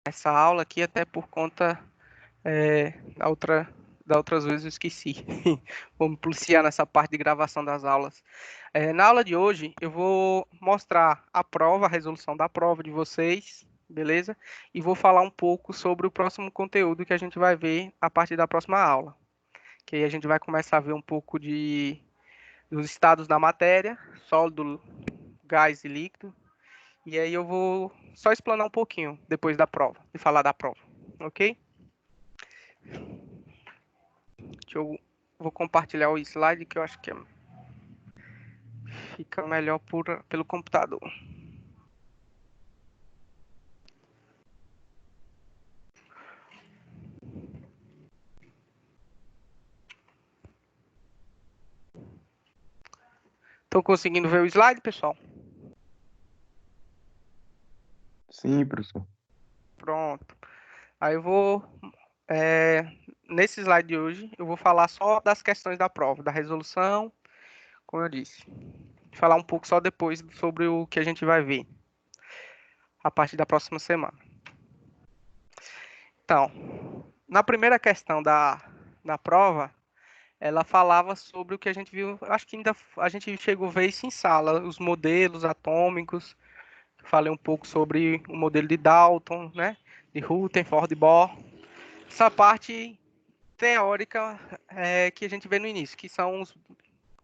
essa aula aqui, até por conta da outras vezes eu esqueci. Vou me policiar nessa parte de gravação das aulas. Na aula de hoje, eu vou mostrar a prova, a resolução da prova de vocês, beleza? E vou falar um pouco sobre o próximo conteúdo que a gente vai ver a partir da próxima aula. Que aí a gente vai começar a ver um pouco dos estados da matéria, sólido, gás e líquido. E aí eu vou só explanar um pouquinho depois da prova, e falar da prova, ok? Vou compartilhar o slide que eu acho que fica melhor pelo computador. Estão conseguindo ver o slide, pessoal? Sim, professor. Pronto. Aí eu vou, nesse slide de hoje, eu vou falar só das questões da prova, da resolução, como eu disse. Falar um pouco só depois sobre o que a gente vai ver a partir da próxima semana. Então, na primeira questão da prova, ela falava sobre o que a gente viu, acho que ainda a gente chegou a ver isso em sala, os modelos atômicos. Falei um pouco sobre o modelo de Dalton, né, de Rutherford, de Bohr. Essa parte teórica que a gente vê no início, que são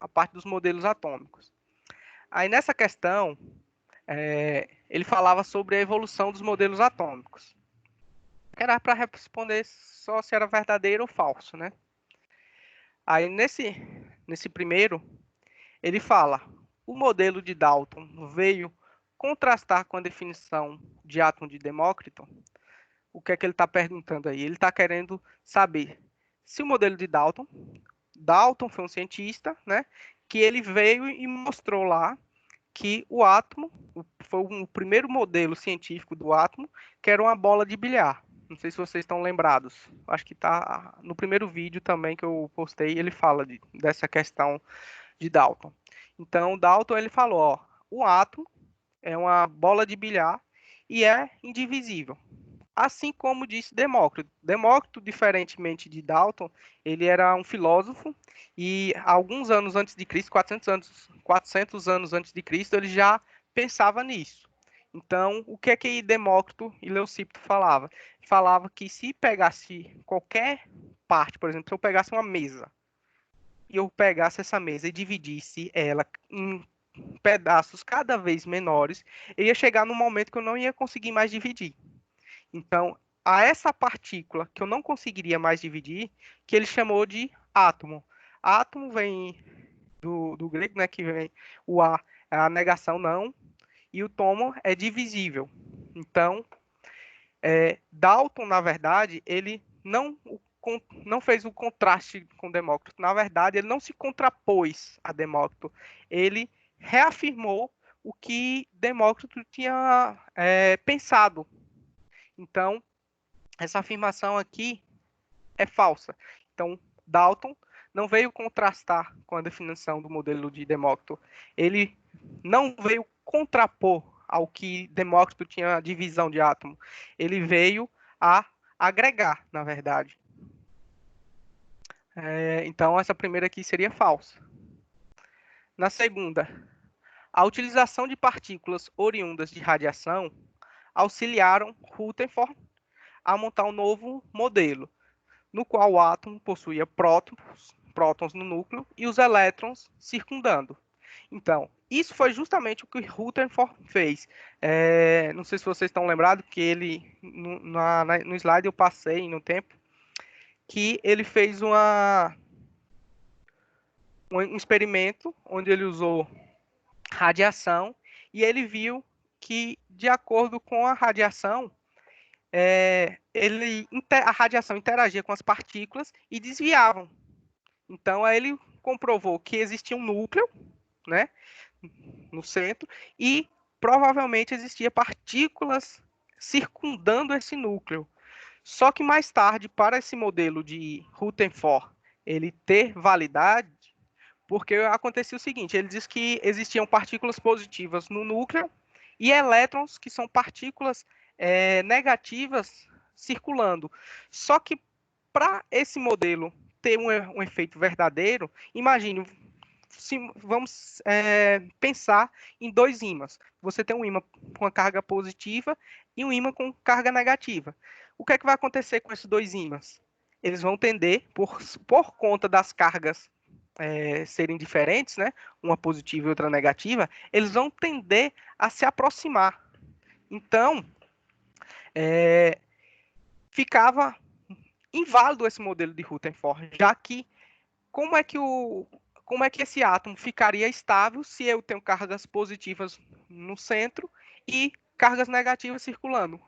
a parte dos modelos atômicos. Aí nessa questão, ele falava sobre a evolução dos modelos atômicos. Era para responder só se era verdadeiro ou falso, né? Aí nesse primeiro, ele fala: o modelo de Dalton veio contrastar com a definição de átomo de Demócrito. O que é que ele está perguntando aí? Ele está querendo saber se o modelo de Dalton foi um cientista, né? Que ele veio e mostrou lá que o átomo foi o primeiro modelo científico do átomo, que era uma bola de bilhar. Não sei se vocês estão lembrados. Acho que está no primeiro vídeo também que eu postei, ele fala dessa questão de Dalton. Então, Dalton ele falou, ó, o átomo é uma bola de bilhar e é indivisível. Assim como disse Demócrito. Demócrito, diferentemente de Dalton, ele era um filósofo e alguns anos antes de Cristo, 400 anos antes de Cristo, ele já pensava nisso. Então, o que é que Demócrito e Leucípto falava? Falava que se pegasse qualquer parte, por exemplo, se eu pegasse uma mesa e eu pegasse essa mesa e dividisse ela em pedaços cada vez menores, eu ia chegar num momento que eu não ia conseguir mais dividir. Então, a essa partícula que eu não conseguiria mais dividir, que ele chamou de átomo. Átomo vem do grego, né, que vem o A é a negação não, e o tomo é divisível. Então, Dalton, na verdade, ele não fez o contraste com Demócrito. Na verdade, ele não se contrapôs a Demócrito. Ele reafirmou o que Demócrito tinha pensado. Então, essa afirmação aqui é falsa. Então, Dalton não veio contrastar com a definição do modelo de Demócrito. Ele não veio contrapor ao que Demócrito tinha divisão de átomo. Ele veio a agregar, na verdade. Então, essa primeira aqui seria falsa. Na segunda, a utilização de partículas oriundas de radiação auxiliaram Rutherford a montar um novo modelo, no qual o átomo possuía prótons no núcleo e os elétrons circundando. Então, isso foi justamente o que Rutherford fez. Não sei se vocês estão lembrados que ele, no slide eu passei no tempo, que ele fez um experimento onde ele usou radiação e ele viu que, de acordo com a radiação, a radiação interagia com as partículas e desviavam. Então, aí ele comprovou que existia um núcleo, né, no centro, e provavelmente existia partículas circundando esse núcleo. Só que mais tarde, para esse modelo de Rutherford ele ter validade, porque acontecia o seguinte, ele diz que existiam partículas positivas no núcleo e elétrons, que são partículas negativas circulando. Só que para esse modelo ter um efeito verdadeiro, imagine, vamos pensar em dois ímãs. Você tem um ímã com a carga positiva e um ímã com carga negativa. O que é que vai acontecer com esses dois ímãs? Eles vão tender, por conta das cargas serem diferentes, né? Uma positiva e outra negativa, eles vão tender a se aproximar. Então, ficava inválido esse modelo de Rutherford, já que como é que esse átomo ficaria estável se eu tenho cargas positivas no centro e cargas negativas circulando?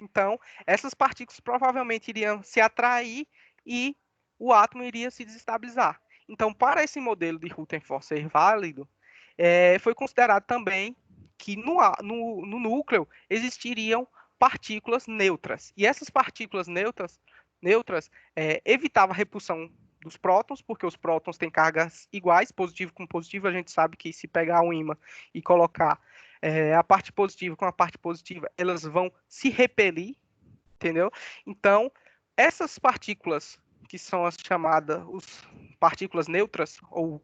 Então, essas partículas provavelmente iriam se atrair e o átomo iria se desestabilizar. Então, para esse modelo de Rutherford ser válido, foi considerado também que no núcleo existiriam partículas neutras. E essas partículas neutras evitavam a repulsão dos prótons, porque os prótons têm cargas iguais, positivo com positivo. A gente sabe que se pegar um ímã e colocar a parte positiva com a parte positiva, elas vão se repelir, entendeu? Então, essas partículas que são as chamadas partículas neutras ou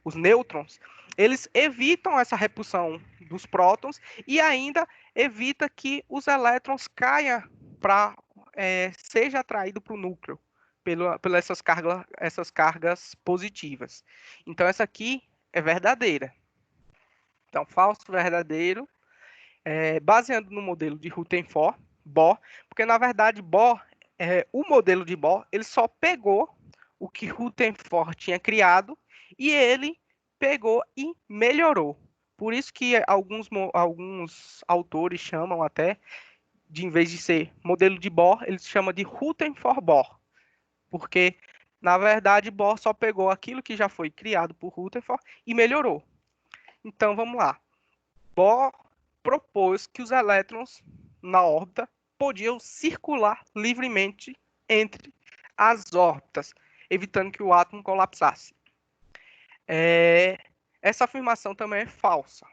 os nêutrons, eles evitam essa repulsão dos prótons e ainda evita que os elétrons caiam para seja atraído para o núcleo pelas essas cargas positivas. Então essa aqui é verdadeira. Então falso, verdadeiro, baseando no modelo de Rutherford, Bohr, porque na verdade Bohr, o modelo de Bohr, ele só pegou o que Rutherford tinha criado e ele pegou e melhorou. Por isso que alguns autores chamam até, em vez de ser modelo de Bohr, eles chamam de Rutherford Bohr, porque na verdade Bohr só pegou aquilo que já foi criado por Rutherford e melhorou. Então vamos lá. Bohr propôs que os elétrons na órbita podiam circular livremente entre as órbitas, evitando que o átomo colapsasse. Essa afirmação também é falsa.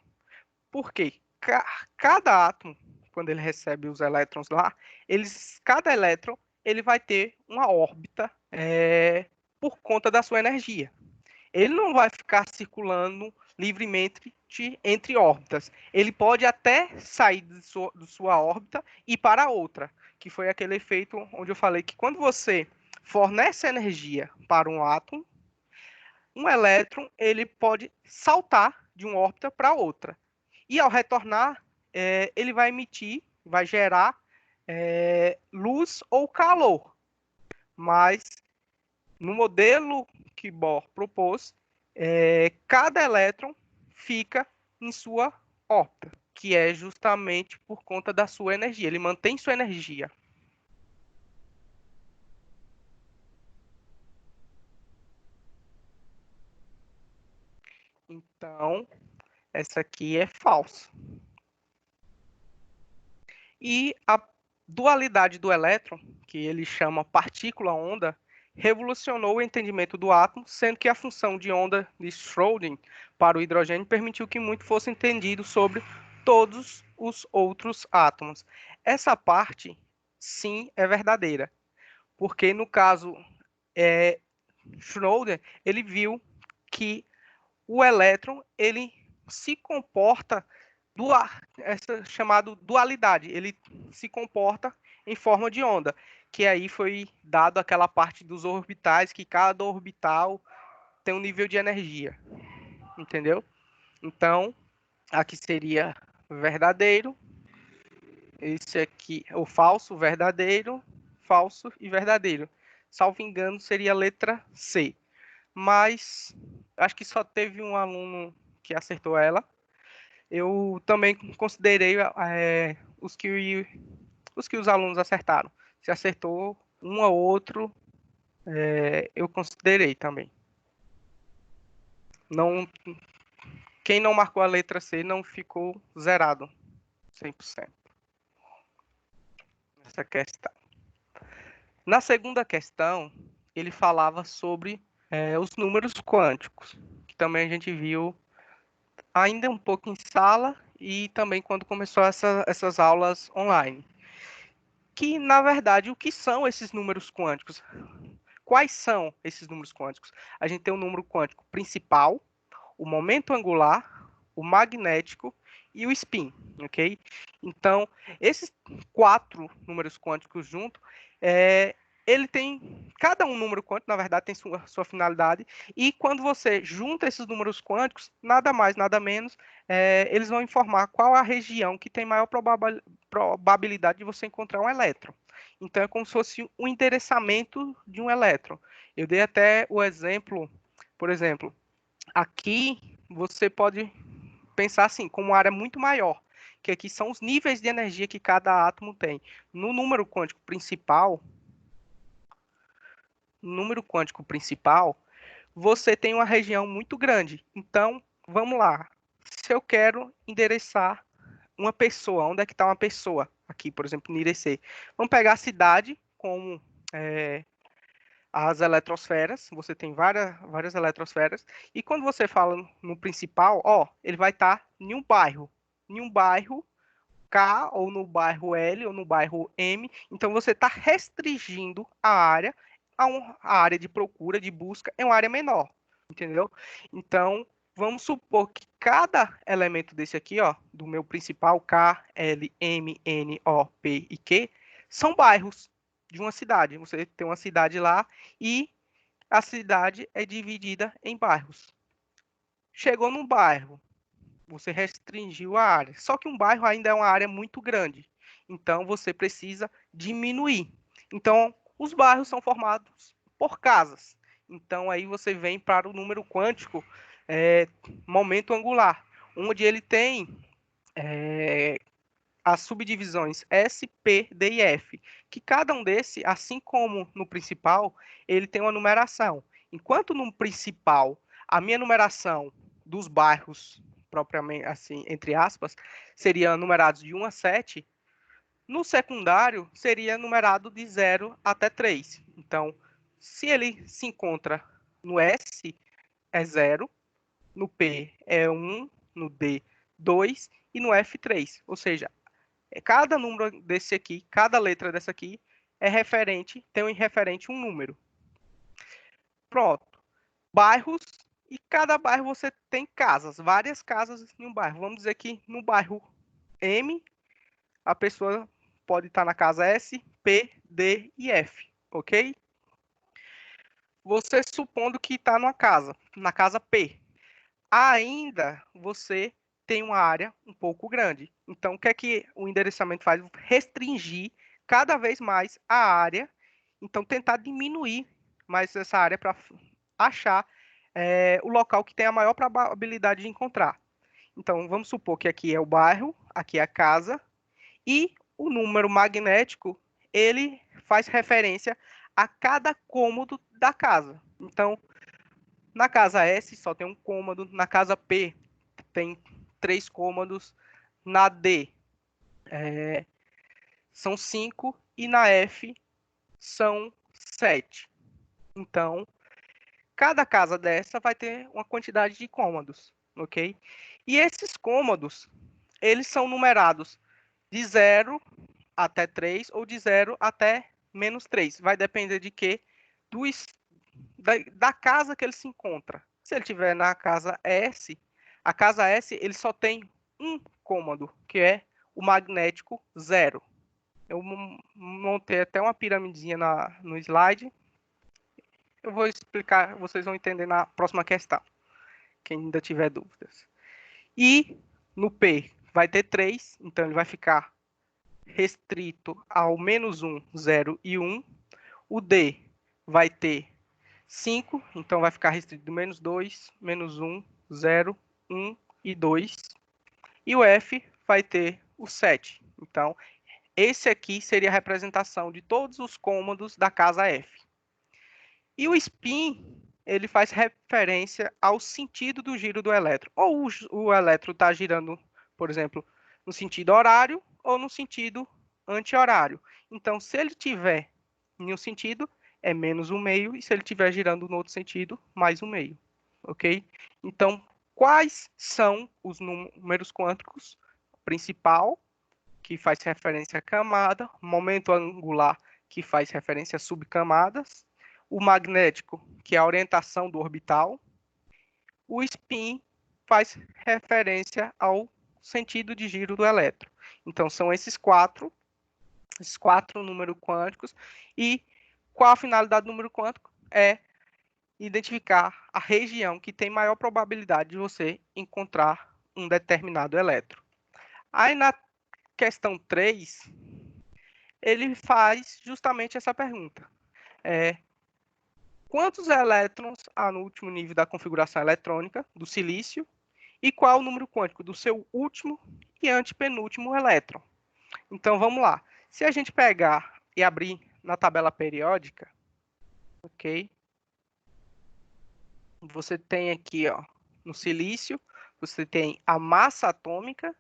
Por quê? Cada átomo, quando ele recebe os elétrons lá, cada elétron ele vai ter uma órbita por conta da sua energia. Ele não vai ficar circulando livremente entre órbitas. Ele pode até sair de sua órbita e ir para outra, que foi aquele efeito onde eu falei que quando você fornece energia para um átomo, um elétron ele pode saltar de uma órbita para outra. E ao retornar, ele vai emitir, vai gerar luz ou calor. Mas no modelo que Bohr propôs, cada elétron fica em sua órbita, que é justamente por conta da sua energia. Ele mantém sua energia. Então, essa aqui é falsa. E a dualidade do elétron, que ele chama partícula-onda, revolucionou o entendimento do átomo, sendo que a função de onda de Schrödinger para o hidrogênio permitiu que muito fosse entendido sobre todos os outros átomos. Essa parte, sim, é verdadeira, porque no caso Schrödinger, ele viu que o elétron ele se comporta essa chamada dualidade, ele se comporta em forma de onda, que aí foi dado aquela parte dos orbitais, que cada orbital tem um nível de energia, entendeu? Então, aqui seria verdadeiro, esse aqui é o falso, verdadeiro, falso e verdadeiro. Salvo engano, seria a letra C. Mas acho que só teve um aluno que acertou ela. Eu também considerei os que os alunos acertaram. Se acertou um ou outro, eu considerei também. Não, quem não marcou a letra C não ficou zerado 100%. Essa questão. Na segunda questão, ele falava sobre os números quânticos, que também a gente viu ainda um pouco em sala e também quando começou essas aulas online. que, na verdade, o que são esses números quânticos? Quais são esses números quânticos? A gente tem o número quântico principal, o momento angular, o magnético e o spin, ok? Então, esses 4 números quânticos juntos, ele tem, cada um número quântico, na verdade, tem sua finalidade, e quando você junta esses números quânticos, nada mais, nada menos, eles vão informar qual a região que tem maior probabilidade de você encontrar um elétron. Então, é como se fosse um endereçamento de um elétron. Eu dei até o exemplo, por exemplo, aqui você pode pensar assim, como uma área muito maior, que aqui são os níveis de energia que cada átomo tem. No número quântico principal, você tem uma região muito grande. Então, vamos lá. Se eu quero endereçar uma pessoa, onde é que está uma pessoa? Aqui, por exemplo, no IRC. Vamos pegar a cidade como as eletrosferas, você tem várias eletrosferas, e quando você fala no principal, ó, ele vai estar em um bairro K, ou no bairro L, ou no bairro M, então você está restringindo a área, a área de procura, de busca, é uma área menor, entendeu? Então, vamos supor que cada elemento desse aqui, ó, do meu principal, K, L, M, N, O, P e Q, são bairros de uma cidade. Você tem uma cidade lá e a cidade é dividida em bairros. Chegou num bairro, você restringiu a área. Só que um bairro ainda é uma área muito grande. Então, você precisa diminuir. Então, os bairros são formados por casas. Então, aí você vem para o número quântico, momento angular, onde ele tem as subdivisões S, P, D e F, que cada um desse, assim como no principal, ele tem uma numeração. Enquanto no principal, a minha numeração dos bairros, propriamente assim, entre aspas, seria numerados de 1 a 7, no secundário seria numerado de 0 até 3. Então, se ele se encontra no S, é 0, no P é 1, no D 2 e no F 3. Ou seja, cada número desse aqui, cada letra dessa aqui é referente, tem em referente um número. Pronto. Bairros, e cada bairro você tem casas, várias casas em um bairro. Vamos dizer que no bairro M, a pessoa pode estar na casa S, P, D e F, ok? Você supondo que está na casa P. Ainda você tem uma área um pouco grande. Então, o que é que o endereçamento faz? Restringir cada vez mais a área. Então, tentar diminuir mais essa área para achar o local que tem a maior probabilidade de encontrar. Então, vamos supor que aqui é o bairro, aqui é a casa, e o número magnético, ele faz referência a cada cômodo da casa. Então, na casa S só tem um cômodo, na casa P tem 3 cômodos, na D são 5 e na F são 7. Então, cada casa dessa vai ter uma quantidade de cômodos, ok? E esses cômodos, eles são numerados de 0 até 3 ou de 0 até -3. Vai depender de quê? Da casa que ele se encontra. Se ele estiver na casa S, a casa S ele só tem um cômodo, que é o magnético 0. Eu montei até uma piramidezinha no slide. Eu vou explicar, vocês vão entender na próxima questão, quem ainda tiver dúvidas. E no P vai ter 3, então ele vai ficar restrito ao -1, 0 e 1. O D vai ter 5, então vai ficar restrito do -2, -1, 0, 1 e 2. E o F vai ter o 7. Então, esse aqui seria a representação de todos os cômodos da casa F. E o spin, ele faz referência ao sentido do giro do elétron. Ou o elétron está girando, por exemplo, no sentido horário ou no sentido anti-horário. Então, se ele tiver em um sentido, é -1/2, e se ele estiver girando no outro sentido, +1/2, ok? Então, quais são os números quânticos? Principal, que faz referência a camada, momento angular, que faz referência a subcamadas, o magnético, que é a orientação do orbital, o spin faz referência ao sentido de giro do elétron. Então, são esses quatro números quânticos. E qual a finalidade do número quântico? É identificar a região que tem maior probabilidade de você encontrar um determinado elétron. Aí, na questão 3, ele faz justamente essa pergunta. Quantos elétrons há no último nível da configuração eletrônica do silício e qual o número quântico do seu último e antepenúltimo elétron? Então, vamos lá. Se a gente pegar e abrir na tabela periódica, ok? Você tem aqui, ó, no silício, você tem a massa atômica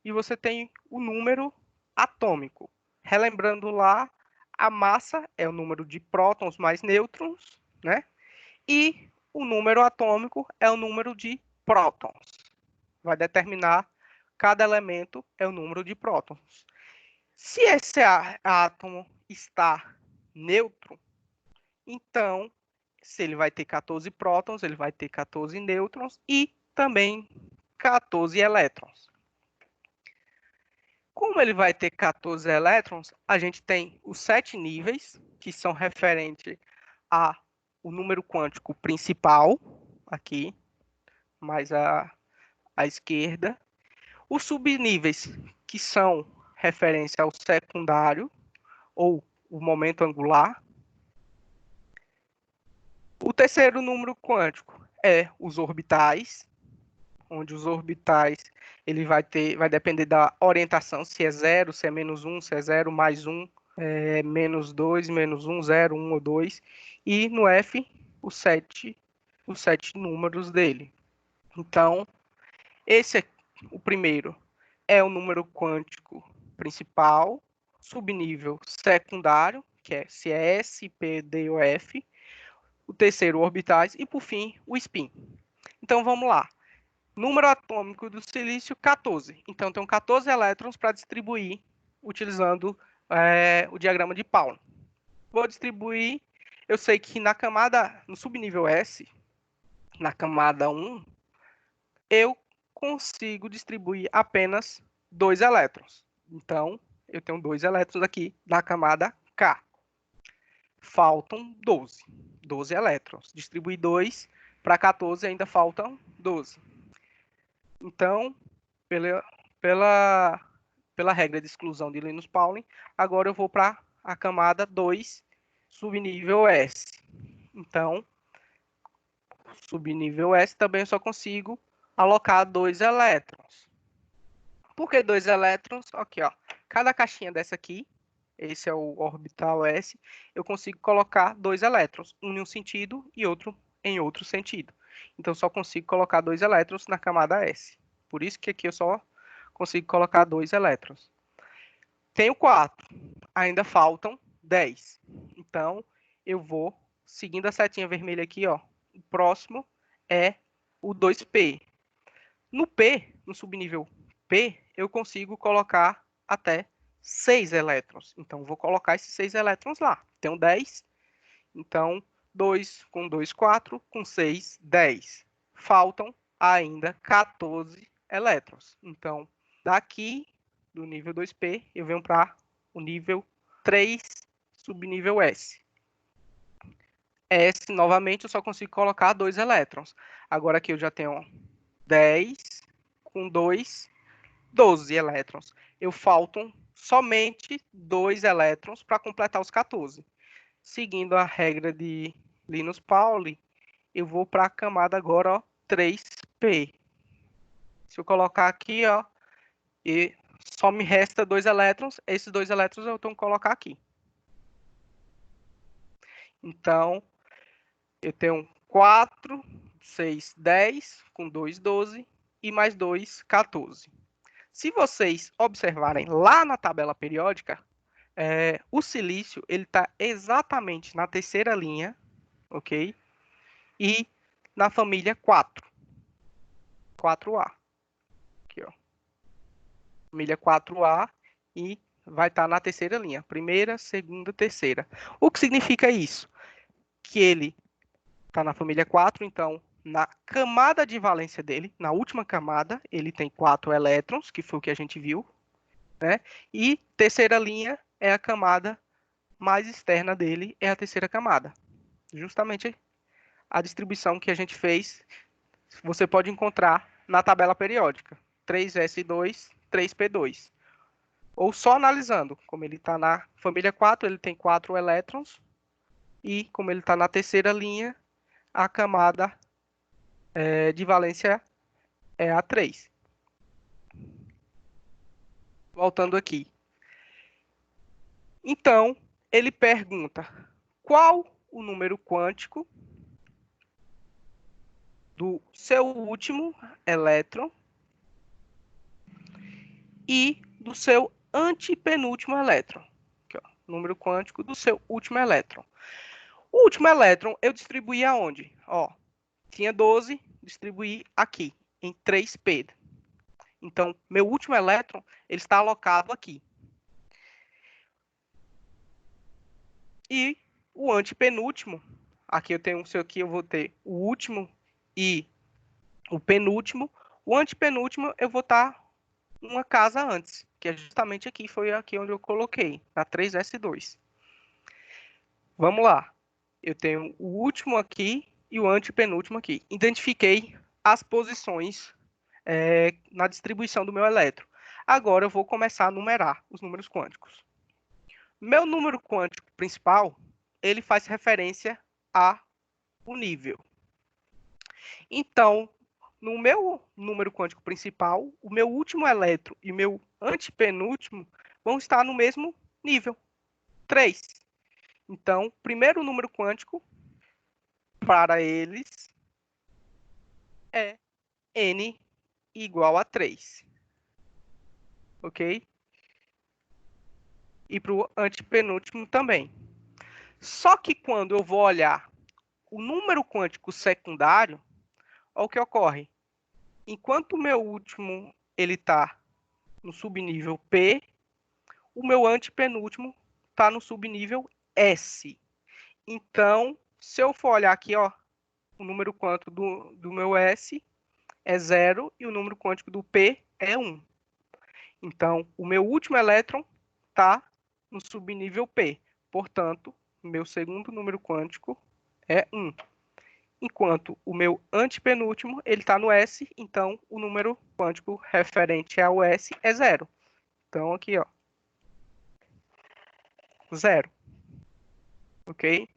e você tem o número atômico. Relembrando lá, a massa é o número de prótons mais nêutrons, né? E o número atômico é o número de prótons. Vai determinar cada elemento é o número de prótons. Se esse átomo está neutro, então, se ele vai ter 14 prótons, ele vai ter 14 nêutrons e também 14 elétrons. Como ele vai ter 14 elétrons, a gente tem os 7 níveis, que são referentes ao número quântico principal, aqui, mais à esquerda. Os subníveis, que são referência ao secundário, ou o momento angular. O terceiro número quântico é os orbitais, onde os orbitais ele vai depender da orientação, se é 0, se é -1, se é 0, mais 1, -2, -1, 0, 1 ou 2. E no F, os sete números dele. Então, esse aqui, o primeiro é o número quântico principal, subnível secundário, que é se é S, P, D ou F. O terceiro, orbitais. E, por fim, o spin. Então, vamos lá. Número atômico do silício, 14. Então, tem 14 elétrons para distribuir, utilizando o diagrama de Pauli. Vou distribuir, eu sei que na camada, no subnível S, na camada 1, eu consigo distribuir apenas 2 elétrons. Então, eu tenho 2 elétrons aqui na camada K. Faltam 12. 12 elétrons. Distribuir 2 para 14, ainda faltam 12. Então, pela regra de exclusão de Linus Pauling, agora eu vou para a camada 2, subnível S. Então, subnível S também eu só consigo alocar 2 elétrons. Por que 2 elétrons? Aqui, ó. Cada caixinha dessa aqui, esse é o orbital S, eu consigo colocar 2 elétrons, um em um sentido e outro em outro sentido. Então, só consigo colocar 2 elétrons na camada S. Por isso que aqui eu só consigo colocar 2 elétrons. Tenho 4. Ainda faltam 10. Então, eu vou seguindo a setinha vermelha aqui, ó. O próximo é o 2P. No P, no subnível P, eu consigo colocar até 6 elétrons. Então, vou colocar esses 6 elétrons lá. Tenho 10. Então, 2 com 2, 4. Com 6, 10. Faltam ainda 14 elétrons. Então, daqui do nível 2P, eu venho para o nível 3, subnível S. S, novamente, eu só consigo colocar 2 elétrons. Agora aqui eu já tenho 10 com 2, 12 elétrons. Eu faltam somente 2 elétrons para completar os 14. Seguindo a regra de Linus Pauling, eu vou para a camada agora, ó, 3P. Se eu colocar aqui, ó, e só me resta 2 elétrons, esses 2 elétrons eu tenho que colocar aqui. Então, eu tenho 4, 6, 10, com 2, 12, e mais 2, 14. Se vocês observarem lá na tabela periódica, o silício ele está exatamente na terceira linha, ok? E na família 4. 4A. Aqui, ó. Família 4A. e vai estar na terceira linha. Primeira, segunda, terceira. O que significa isso? Que ele está na família 4, então na camada de valência dele, na última camada, ele tem 4 elétrons, que foi o que a gente viu, né? E terceira linha é a camada mais externa dele, é a terceira camada. Justamente a distribuição que a gente fez, você pode encontrar na tabela periódica. 3s2, 3p2. Ou só analisando, como ele está na família 4, ele tem 4 elétrons, e como ele está na terceira linha, a camada de valência é a 3. Voltando aqui. Então, ele pergunta qual o número quântico do seu último elétron e do seu antepenúltimo elétron. Aqui, ó, número quântico do seu último elétron. O último elétron eu distribuí aonde? Ó, tinha 12, distribuí aqui, em 3p. Então, meu último elétron ele está alocado aqui. E o antepenúltimo, aqui eu tenho, aqui eu vou ter o último e o penúltimo. O antepenúltimo eu vou estar uma casa antes, que é justamente aqui, foi aqui onde eu coloquei, na 3s2. Vamos lá. Eu tenho o último aqui e o antepenúltimo aqui. Identifiquei as posições na distribuição do meu elétron. Agora eu vou começar a numerar os números quânticos. Meu número quântico principal, ele faz referência ao nível. Então, no meu número quântico principal, o meu último elétron e o meu antepenúltimo vão estar no mesmo nível, 3. Então, primeiro número quântico para eles é n igual a 3. Ok? E para o antepenúltimo também. Só que quando eu vou olhar o número quântico secundário, olha o que ocorre. Enquanto o meu último ele está no subnível P, o meu antepenúltimo está no subnível S. Então, se eu for olhar aqui, ó, o número quântico do meu S é 0 e o número quântico do P é 1. Então, o meu último elétron está no subnível P. Portanto, meu segundo número quântico é 1. Enquanto o meu antepenúltimo ele está no S, então o número quântico referente ao S é 0. Então, aqui, ó, 0. Ok?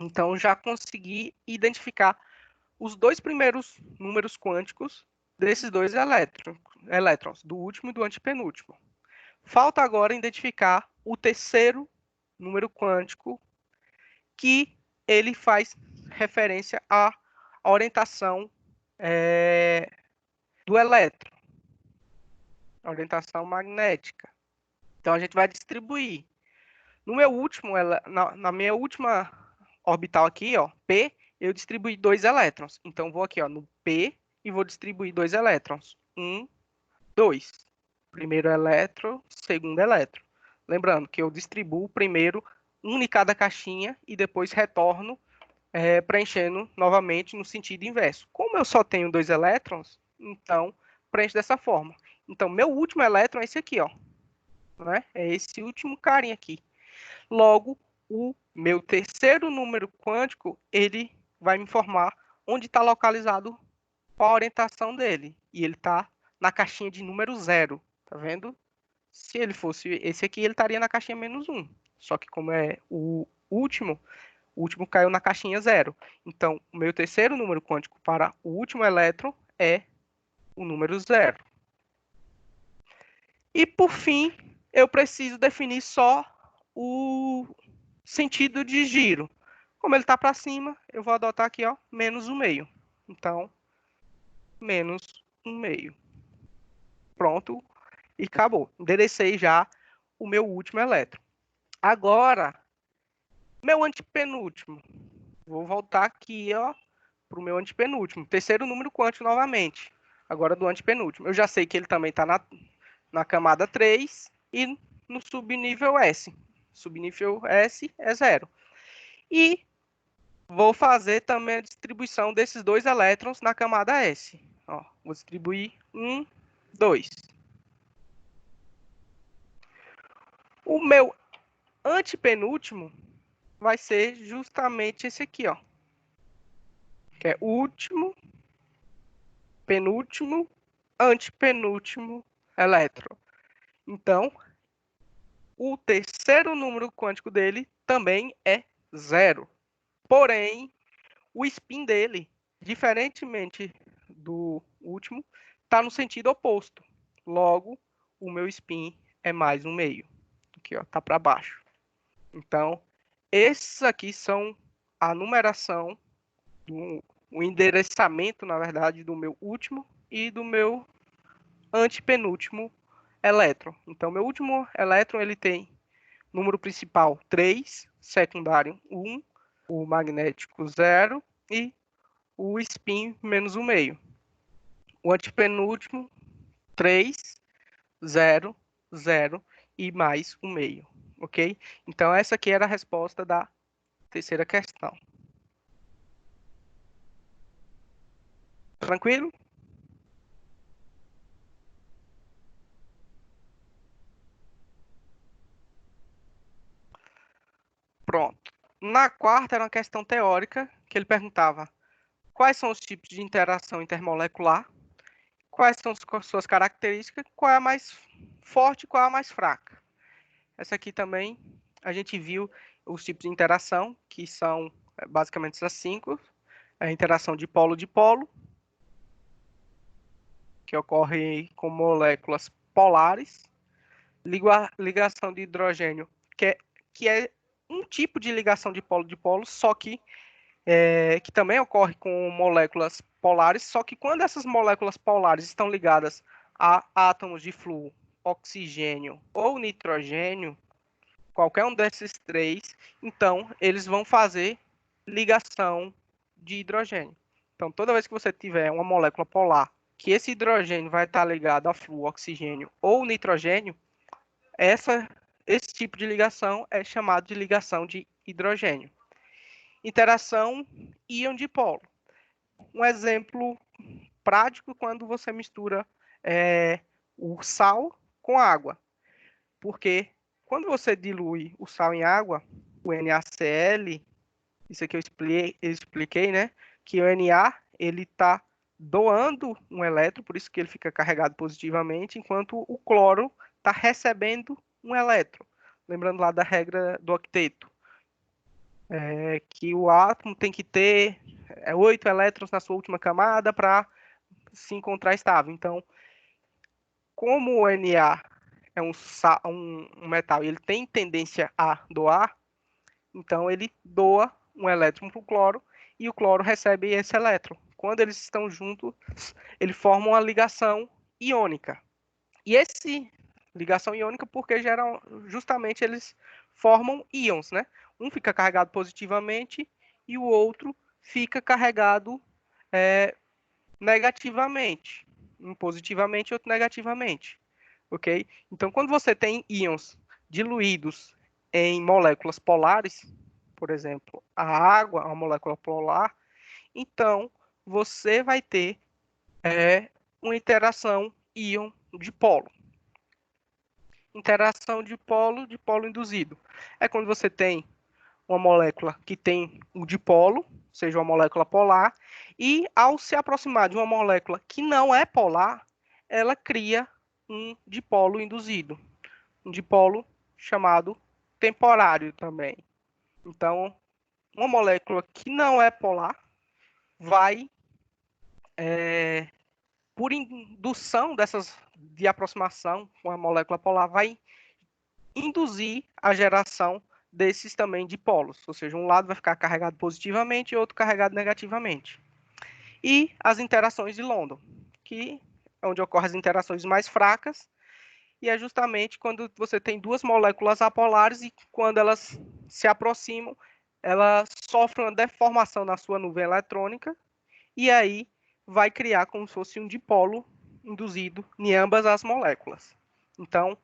Então, já consegui identificar os dois primeiros números quânticos desses dois elétrons, do último e do antepenúltimo. Falta agora identificar o terceiro número quântico, que ele faz referência à orientação do elétron, a orientação magnética. Então, a gente vai distribuir. No meu último, na minha última orbital aqui, ó, P, eu distribuí 2 elétrons. Então, vou aqui, ó, no P e vou distribuir 2 elétrons. 1, 2. Primeiro elétron, segundo elétron. Lembrando que eu distribuo primeiro um em cada caixinha e depois retorno preenchendo novamente no sentido inverso. Como eu só tenho 2 elétrons, então preencho dessa forma. Então, meu último elétron é esse aqui, ó. Né? É esse último carinha aqui. Logo, o meu terceiro número quântico, ele vai me informar onde está localizado qual a orientação dele. E ele está na caixinha de número 0. Tá vendo? Se ele fosse esse aqui, ele estaria na caixinha -1. Só que como é o último caiu na caixinha 0. Então, o meu terceiro número quântico para o último elétron é o número 0. E, por fim, eu preciso definir só o sentido de giro. Como ele está para cima, eu vou adotar aqui, ó, -1/2. Então, -1/2. Pronto, e acabou. Enderecei já o meu último elétron. Agora, meu antepenúltimo. Vou voltar aqui, ó, para o meu antepenúltimo. Terceiro número quântico novamente. Agora do antepenúltimo. Eu já sei que ele também está na camada 3. e no subnível S. Subnível S é 0. E vou fazer também a distribuição desses dois elétrons na camada S. Ó, vou distribuir 1, 2. O meu antepenúltimo vai ser justamente esse aqui, ó, que é último, penúltimo, antepenúltimo elétron. Então, o terceiro número quântico dele também é 0. Porém, o spin dele, diferentemente do último, está no sentido oposto. Logo, o meu spin é mais um meio. Aqui, ó, tá para baixo. Então, esses aqui são a numeração, o endereçamento, na verdade, do meu último e do meu antepenúltimo elétron. Então, meu último elétron ele tem número principal 3, secundário 1, o magnético 0 e o spin menos um meio. O antepenúltimo 3, 0, 0 e mais um meio. Ok? Então, essa aqui era a resposta da terceira questão. Tranquilo? Pronto. Na quarta era uma questão teórica que ele perguntava quais são os tipos de interação intermolecular, quais são suas características, qual é a mais forte e qual é a mais fraca. Essa aqui também a gente viu os tipos de interação, que são basicamente essas 5. A interação de polo, que ocorre com moléculas polares. Ligação de hidrogênio, que é um tipo de ligação de polo, só que também ocorre com moléculas polares, só que quando essas moléculas polares estão ligadas a átomos de flúor, oxigênio ou nitrogênio, qualquer um desses três, então eles vão fazer ligação de hidrogênio. Então, toda vez que você tiver uma molécula polar, que esse hidrogênio vai estar ligado a flúor, oxigênio ou nitrogênio, esse tipo de ligação é chamado de ligação de hidrogênio. Interação íon-dipolo. Um exemplo prático quando você mistura o sal com água. Porque quando você dilui o sal em água, o NaCl, isso aqui eu expliquei, né? Que o Na ele está doando um elétron, por isso que ele fica carregado positivamente, enquanto o cloro está recebendo um elétron. Lembrando lá da regra do octeto, que o átomo tem que ter 8 elétrons na sua última camada para se encontrar estável. Então, como o Na é um metal e ele tem tendência a doar, então ele doa um elétron para o cloro e o cloro recebe esse elétron. Quando eles estão juntos, eles formam uma ligação iônica. E essa ligação iônica porque justamente eles formam íons, né? Um fica carregado positivamente e o outro fica carregado negativamente. Um positivamente e outro negativamente. Ok? Então, quando você tem íons diluídos em moléculas polares, por exemplo, a água é uma molécula polar, então você vai ter uma interação íon-dipolo. Interação de polo induzido. É quando você tem uma molécula que tem um dipolo, seja uma molécula polar, e ao se aproximar de uma molécula que não é polar, ela cria um dipolo induzido. Um dipolo chamado temporário também. Então, uma molécula que não é polar vai, por indução de aproximação com a molécula polar, vai induzir a geração desses também dipolos, ou seja, um lado vai ficar carregado positivamente e outro carregado negativamente. E as interações de London, que é onde ocorrem as interações mais fracas, e é justamente quando você tem duas moléculas apolares e quando elas se aproximam, elas sofrem uma deformação na sua nuvem eletrônica e aí vai criar como se fosse um dipolo induzido em ambas as moléculas. Então,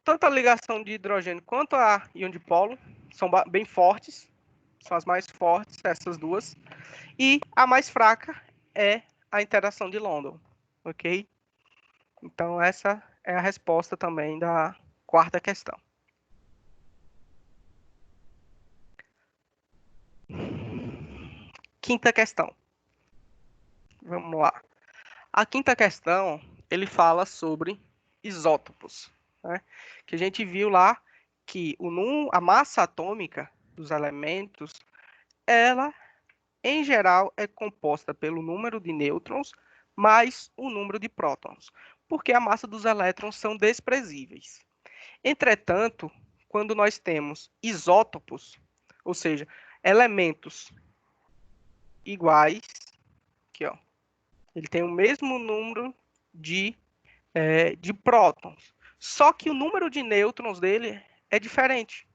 tanto a ligação de hidrogênio quanto a íon dipolo são bem fortes, são as mais fortes, essas duas. E a mais fraca é a interação de London, ok? Então, essa é a resposta também da quarta questão. Quinta questão. Vamos lá. A quinta questão, ele fala sobre isótopos, né? Que a gente viu lá que a massa atômica dos elementos, ela, em geral, é composta pelo número de nêutrons mais o número de prótons, porque a massa dos elétrons são desprezíveis. Entretanto, quando nós temos isótopos, ou seja, elementos iguais, aqui, ó, ele tem o mesmo número de prótons, só que o número de nêutrons dele é diferente.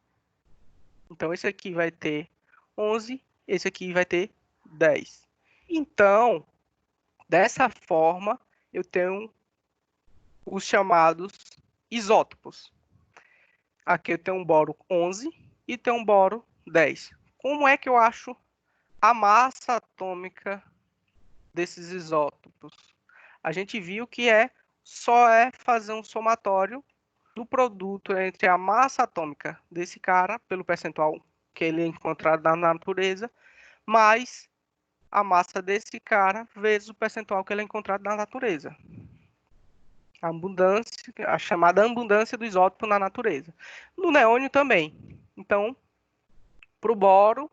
Então, esse aqui vai ter 11, esse aqui vai ter 10. Então, dessa forma, eu tenho os chamados isótopos. Aqui eu tenho um boro 11 e tenho um boro 10. Como é que eu acho a massa atômica desses isótopos? A gente viu que só é fazer um somatório do produto entre a massa atômica desse cara, pelo percentual que ele é encontrado na natureza, mais a massa desse cara vezes o percentual que ele é encontrado na natureza. A abundância, a chamada abundância do isótopo na natureza. No neônio também. Então, para o boro,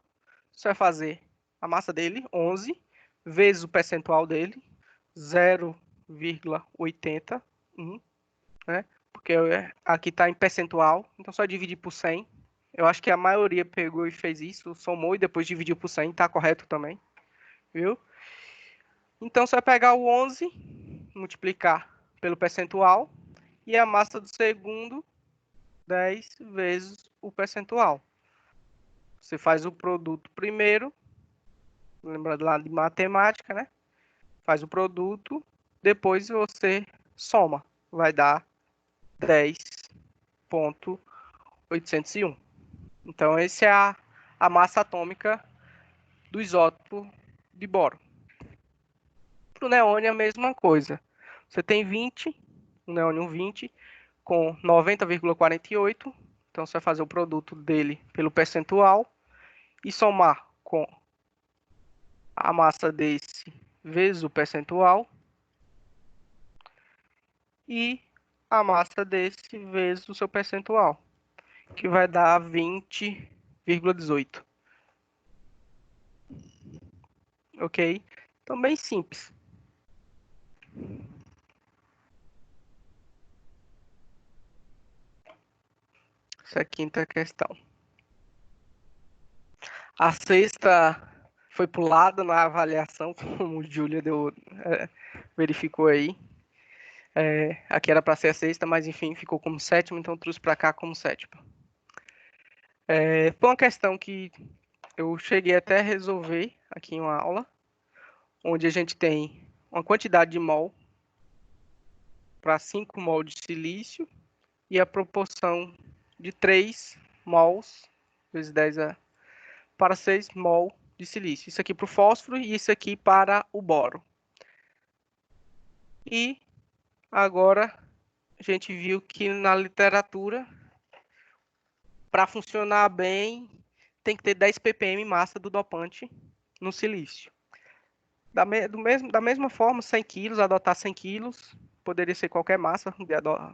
você vai fazer a massa dele, 11, vezes o percentual dele, 0,81, né? Porque aqui está em percentual, então só dividir por 100. Eu acho que a maioria pegou e fez isso, somou e depois dividiu por 100, está correto também, viu? Então, você vai pegar o 11, multiplicar pelo percentual, e a massa do segundo, 10 vezes o percentual. Você faz o produto primeiro, lembrando lá de matemática, né? Faz o produto, depois você soma, vai dar 10,801. Então, essa é a massa atômica do isótopo de boro. Para o neônio é a mesma coisa. Você tem 20, o neônio 20, com 90,48. Então, você vai fazer o produto dele pelo percentual e somar com a massa desse vezes o percentual e a massa desse vezes o seu percentual, que vai dar 20,18. Ok? Então, bem simples. Essa é a quinta questão. A sexta foi pulada na avaliação, como o Júlia verificou aí. Aqui era para ser a sexta, mas enfim, ficou como sétima, então trouxe para cá como sétima. Foi uma questão que eu cheguei até a resolver aqui em uma aula, onde a gente tem uma quantidade de mol para 5 mol de silício e a proporção de 3 mols, vezes 10 para 6 mol de silício. Isso aqui para o fósforo e isso aqui para o boro. E agora a gente viu que na literatura, para funcionar bem, tem que ter 10 ppm massa do dopante no silício. Da mesma forma, 100 quilos, adotar 100 quilos, poderia ser qualquer massa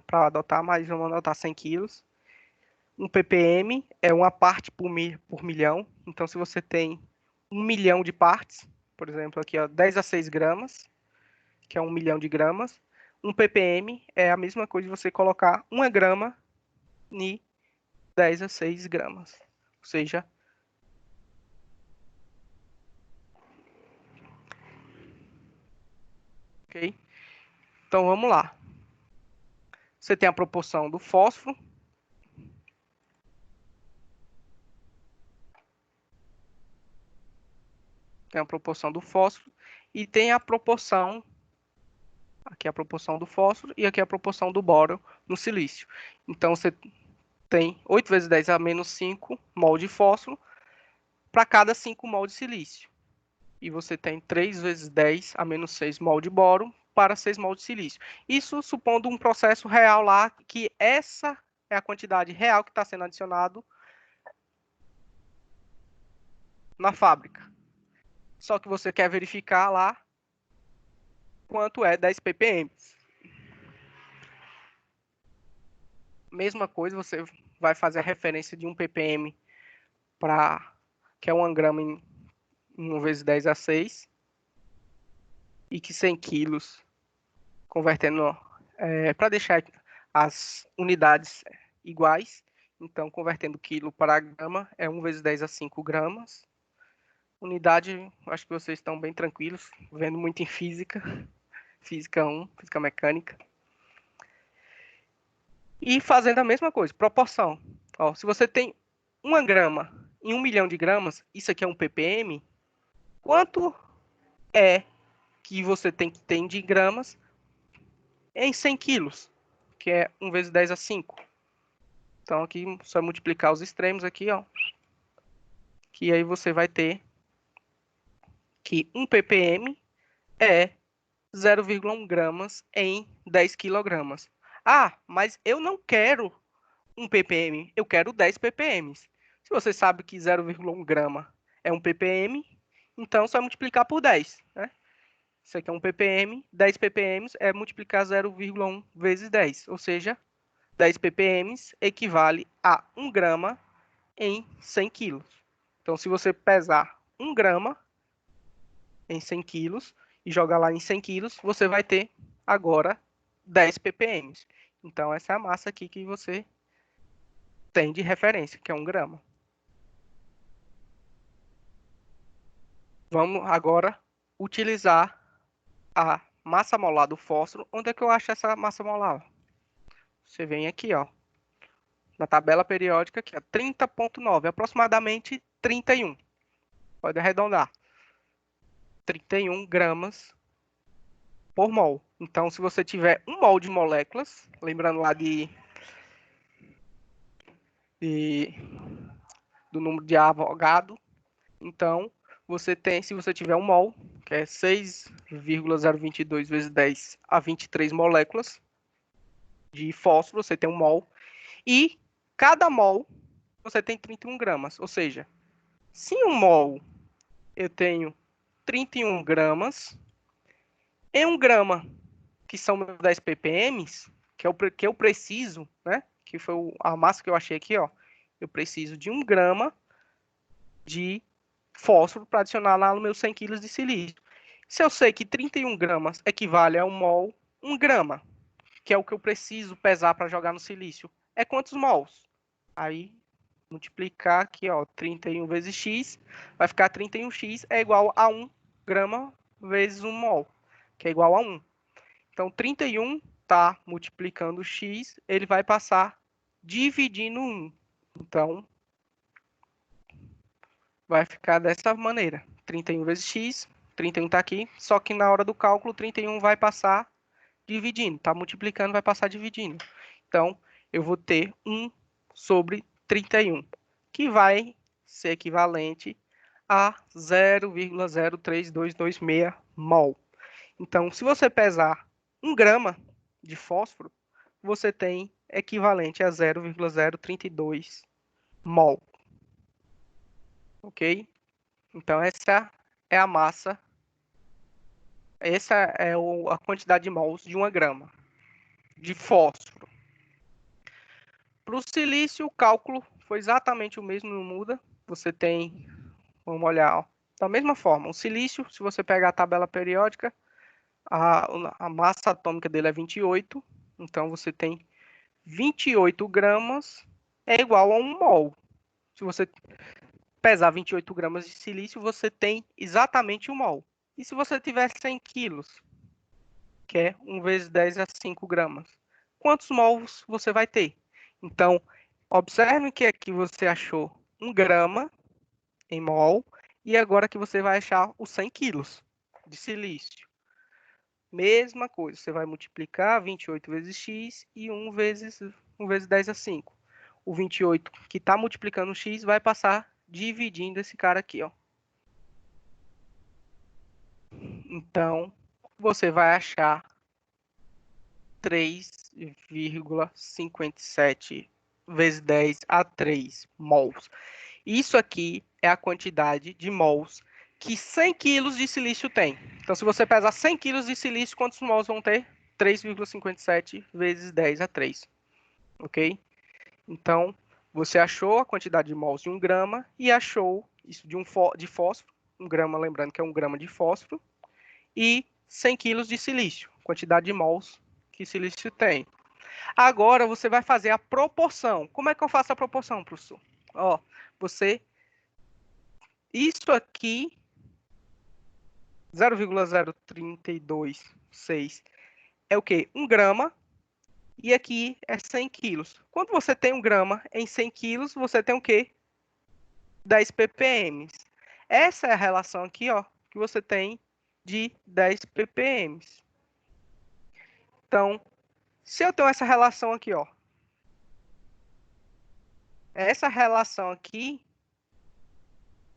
para adotar, mas vamos adotar 100 quilos. 1 ppm é uma parte por milhão, então se você tem 1 milhão de partes, por exemplo, aqui ó, 10 a 6 gramas, que é 1 milhão de gramas, 1 ppm é a mesma coisa de você colocar 1 grama em 10 a 6 gramas, ou seja, ok? Então vamos lá. Você tem a proporção do fósforo, tem a proporção do fósforo e tem a proporção Aqui é a proporção do fósforo e aqui é a proporção do bóron no silício. Então, você tem 8 vezes 10 a menos 5 mol de fósforo para cada 5 mol de silício. E você tem 3 vezes 10 a menos 6 mol de bóron para 6 mol de silício. Isso supondo um processo real lá, que essa é a quantidade real que está sendo adicionado na fábrica. Só que você quer verificar lá quanto é 10 ppm. Mesma coisa, você vai fazer a referência de 1 ppm para que é 1 grama em 1 vezes 10 a 6 e que 100 quilos, convertendo para deixar as unidades iguais, então convertendo quilo para grama é 1 vezes 10 a 5 gramas. Unidade, acho que vocês estão bem tranquilos, vendo muito em física, física 1, física mecânica. E fazendo a mesma coisa, proporção. Ó, se você tem 1 grama em 1 milhão de gramas, isso aqui é 1 ppm, quanto é que você tem que ter de gramas em 100 quilos, que é 1 vezes 10 a 5. Então, aqui, só multiplicar os extremos aqui, ó, que aí você vai ter que 1 ppm é 0,1 gramas em 10 quilogramas. Ah, mas eu não quero 1 ppm, eu quero 10 ppm. Se você sabe que 0,1 grama é 1 ppm, então só multiplicar por 10, né? Isso aqui é 1 ppm, 10 ppm é multiplicar 0,1 vezes 10, ou seja, 10 ppm equivale a 1 grama em 100 quilos. Então, se você pesar 1 grama em 100 quilos e jogar lá em 100 quilos, você vai ter agora 10 ppm. Então, essa é a massa aqui que você tem de referência, que é 1 grama. Vamos agora utilizar a massa molar do fósforo. Onde é que eu acho essa massa molar? Você vem aqui, ó, na tabela periódica, aqui, 30,9, aproximadamente 31. Pode arredondar. 31 gramas por mol. Então, se você tiver 1 mol de moléculas, lembrando lá do número de Avogadro, então você tem, se você tiver 1 mol, que é 6,022 vezes 10 a 23 moléculas de fósforo, você tem 1 mol, e cada mol você tem 31 gramas, ou seja, se 1 mol eu tenho 31 gramas, em 1 grama, que são 10 ppm, que é o que eu preciso, né? Que foi a massa que eu achei aqui, ó. Eu preciso de 1 grama de fósforo para adicionar lá no meu 100 kg de silício. Se eu sei que 31 gramas equivale a 1 mol, 1 grama, que é o que eu preciso pesar para jogar no silício, é quantos mols? Aí, multiplicar aqui, ó, 31 vezes x, vai ficar 31x é igual a 1 grama vezes 1 mol, que é igual a 1. Então, 31 está multiplicando x, ele vai passar dividindo 1. Então, vai ficar dessa maneira. 31 vezes x, 31 está aqui, só que na hora do cálculo, 31 vai passar dividindo. Está multiplicando, vai passar dividindo. Então, eu vou ter 1 sobre 31, que vai ser equivalente a 0,03226 mol. Então, se você pesar 1 grama de fósforo, você tem equivalente a 0,032 mol. Ok? Então, essa é a massa, essa é a quantidade de mols de 1 grama de fósforo. Para o silício, o cálculo foi exatamente o mesmo, não muda. Você tem, vamos olhar, ó, da mesma forma, o silício, se você pegar a tabela periódica, a massa atômica dele é 28, então você tem 28 gramas é igual a 1 mol. Se você pesar 28 gramas de silício, você tem exatamente 1 mol. E se você tiver 100 quilos, que é 1 vezes 10 a 5 gramas, quantos mols você vai ter? Então, observe que aqui você achou 1 grama em mol, e agora que você vai achar os 100 quilos de silício. Mesma coisa, você vai multiplicar 28 vezes x e 1 vezes 10 a 5. O 28 que está multiplicando x vai passar dividindo esse cara aqui, ó. Então, você vai achar 3,57 vezes 10 a 3 mols. Isso aqui é a quantidade de mols que 100 kg de silício tem. Então, se você pesar 100 kg de silício, quantos mols vão ter? 3,57 vezes 10 a 3. Ok? Então, você achou a quantidade de mols de 1 grama e achou isso de fósforo, 1 grama, lembrando que é 1 grama de fósforo, e 100 kg de silício, quantidade de mols que silício tem. Agora, você vai fazer a proporção. Como é que eu faço a proporção, professor? Ó, isso aqui, 0,0326 é o quê? 1 grama, e aqui é 100 quilos. Quando você tem 1 grama em 100 quilos, você tem o quê? 10 ppm. Essa é a relação aqui, ó, que você tem de 10 ppm. Então, se eu tenho essa relação aqui, ó, essa relação aqui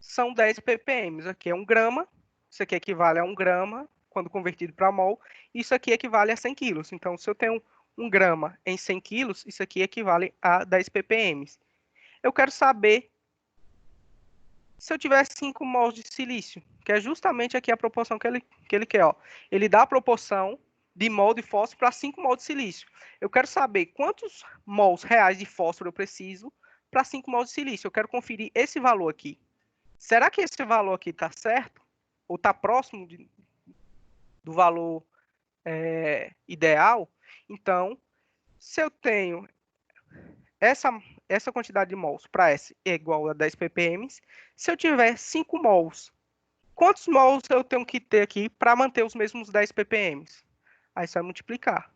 são 10 ppm. Aqui é 1 grama, isso aqui equivale a 1 grama, quando convertido para mol, isso aqui equivale a 100 quilos. Então, se eu tenho 1 grama em 100 quilos, isso aqui equivale a 10 ppm. Eu quero saber se eu tiver 5 mols de silício, que é justamente aqui a proporção que ele quer. Ó. Ele dá a proporção de mol de fósforo para 5 mols de silício. Eu quero saber quantos mols reais de fósforo eu preciso para 5 mols de silício. Eu quero conferir esse valor aqui. Será que esse valor aqui está certo? Ou está próximo do valor ideal? Então, se eu tenho essa quantidade de mols para S é igual a 10 ppm, se eu tiver 5 mols, quantos mols eu tenho que ter aqui para manter os mesmos 10 ppm? Aí você vai multiplicar.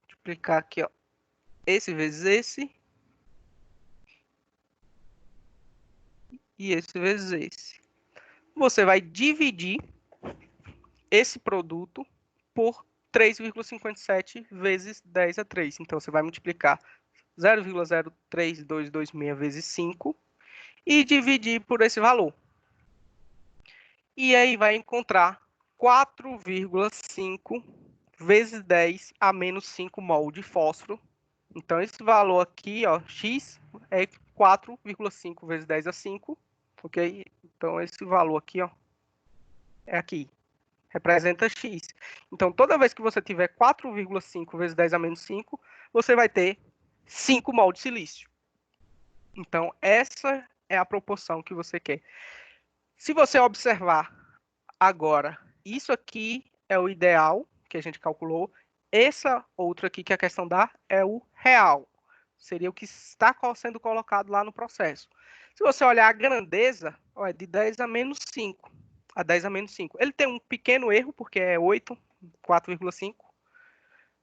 Multiplicar aqui, ó, esse vezes esse e esse vezes esse. Você vai dividir esse produto por 3,57 vezes 10 a 3. Então, você vai multiplicar 0,03226 vezes 5 e dividir por esse valor. E aí vai encontrar 4,5 vezes 10 a menos 5 mol de fósforo. Então, esse valor aqui, ó, x, é 4,5 vezes 10 a 5, ok? Então, esse valor aqui, ó, é aqui, representa x. Então, toda vez que você tiver 4,5 vezes 10 a menos 5, você vai ter 5 mol de silício. Então, essa é a proporção que você quer. Se você observar agora, isso aqui é o ideal que a gente calculou. Essa outra aqui, que a questão dá, é o real. Seria o que está sendo colocado lá no processo. Se você olhar a grandeza, ó, é de 10 a menos 5. A 10 a menos 5. Ele tem um pequeno erro, porque é 8, 4,5.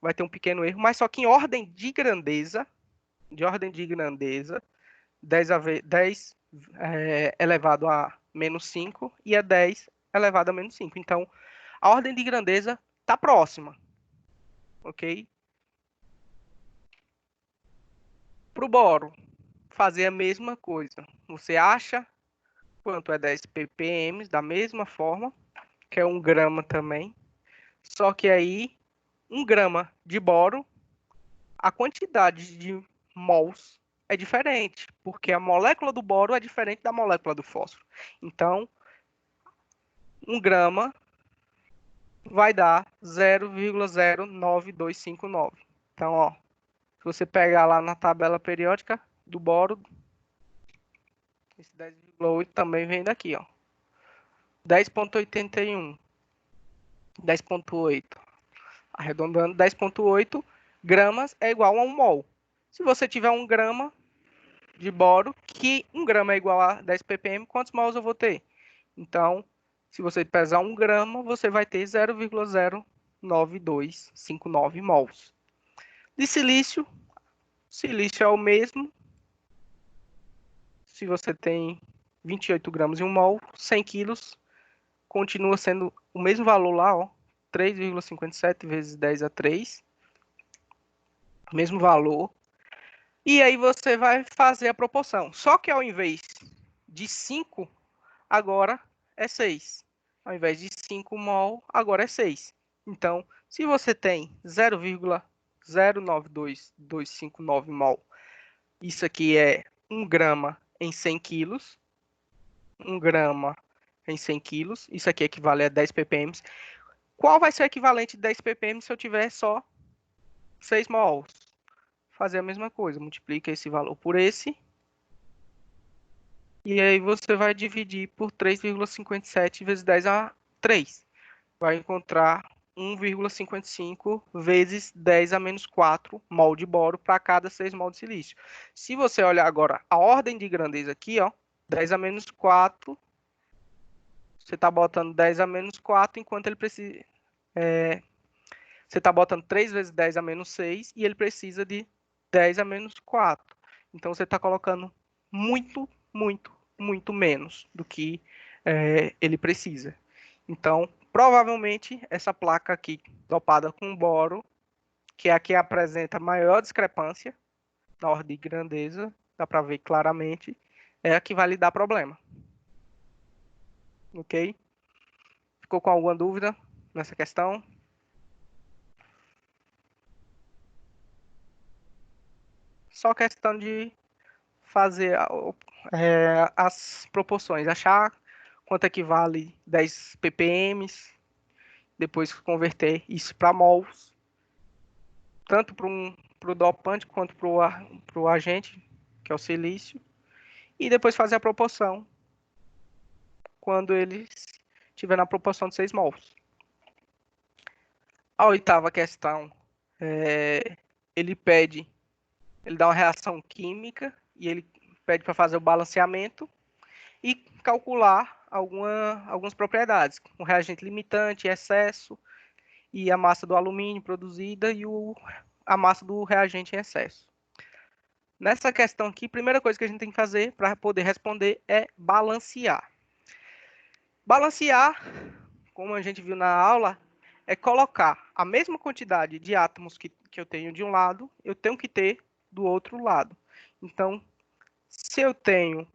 Vai ter um pequeno erro, mas só que em ordem de grandeza, 10 elevado a menos 5 e é 10 elevado a menos 5. Então, a ordem de grandeza está próxima, ok? Para o boro, fazer a mesma coisa. Você acha quanto é 10 ppm, da mesma forma, que é 1 grama também. Só que aí, 1 grama de boro, a quantidade de mols é diferente, porque a molécula do boro é diferente da molécula do fósforo. Então, 1 grama vai dar 0,09259. Então, ó, se você pegar lá na tabela periódica do boro, esse 10,8 também vem daqui, ó. 10,81. 10,8. Arredondando, 10,8 gramas é igual a 1 mol. Se você tiver 1 grama de boro, que 1 grama é igual a 10 ppm, quantos mols eu vou ter? Então, se você pesar 1 grama, você vai ter 0,09259 mols. De silício, silício é o mesmo. se você tem 28 gramas em 1 mol, 100 quilos continua sendo o mesmo valor lá, ó, 3,57 vezes 10 a 3, mesmo valor. E aí você vai fazer a proporção. Só que ao invés de 5, agora é 6. Ao invés de 5 mol, agora é 6. Então, se você tem 0,092259 mol, isso aqui é 1 grama em 100 quilos. 1 grama em 100 quilos. Isso aqui equivale a 10 ppm. Qual vai ser o equivalente de 10 ppm se eu tiver só 6 mols? Fazer a mesma coisa. Multiplica esse valor por esse. E aí você vai dividir por 3,57 vezes 10 a 3. Vai encontrar 1,55 vezes 10 a menos 4 mol de boro para cada 6 mol de silício. Se você olhar agora a ordem de grandeza aqui, ó, 10 a menos 4, você está botando 10 a menos 4, enquanto ele precisa... você está botando 3 vezes 10 a menos 6 e ele precisa de 10 a menos 4. Então você está colocando muito, muito, muito menos do que ele precisa. Então, provavelmente, essa placa aqui, dopada com boro, que é a que apresenta maior discrepância na ordem de grandeza, dá para ver claramente, é a que vai lhe dar problema. Ok? Ficou com alguma dúvida nessa questão? Só questão de fazer as proporções, achar quanto equivale 10 ppm, depois converter isso para mols, tanto para o dopante quanto para o agente, que é o silício, e depois fazer a proporção quando ele estiver na proporção de 6 mols. A oitava questão, ele dá uma reação química e ele pede para fazer o balanceamento e calcular algumas propriedades, um reagente limitante, excesso, e a massa do alumínio produzida e a massa do reagente em excesso. Nessa questão aqui, a primeira coisa que a gente tem que fazer para poder responder é balancear. Balancear, como a gente viu na aula, é colocar a mesma quantidade de átomos que eu tenho de um lado, eu tenho que ter do outro lado. Então, se eu tenho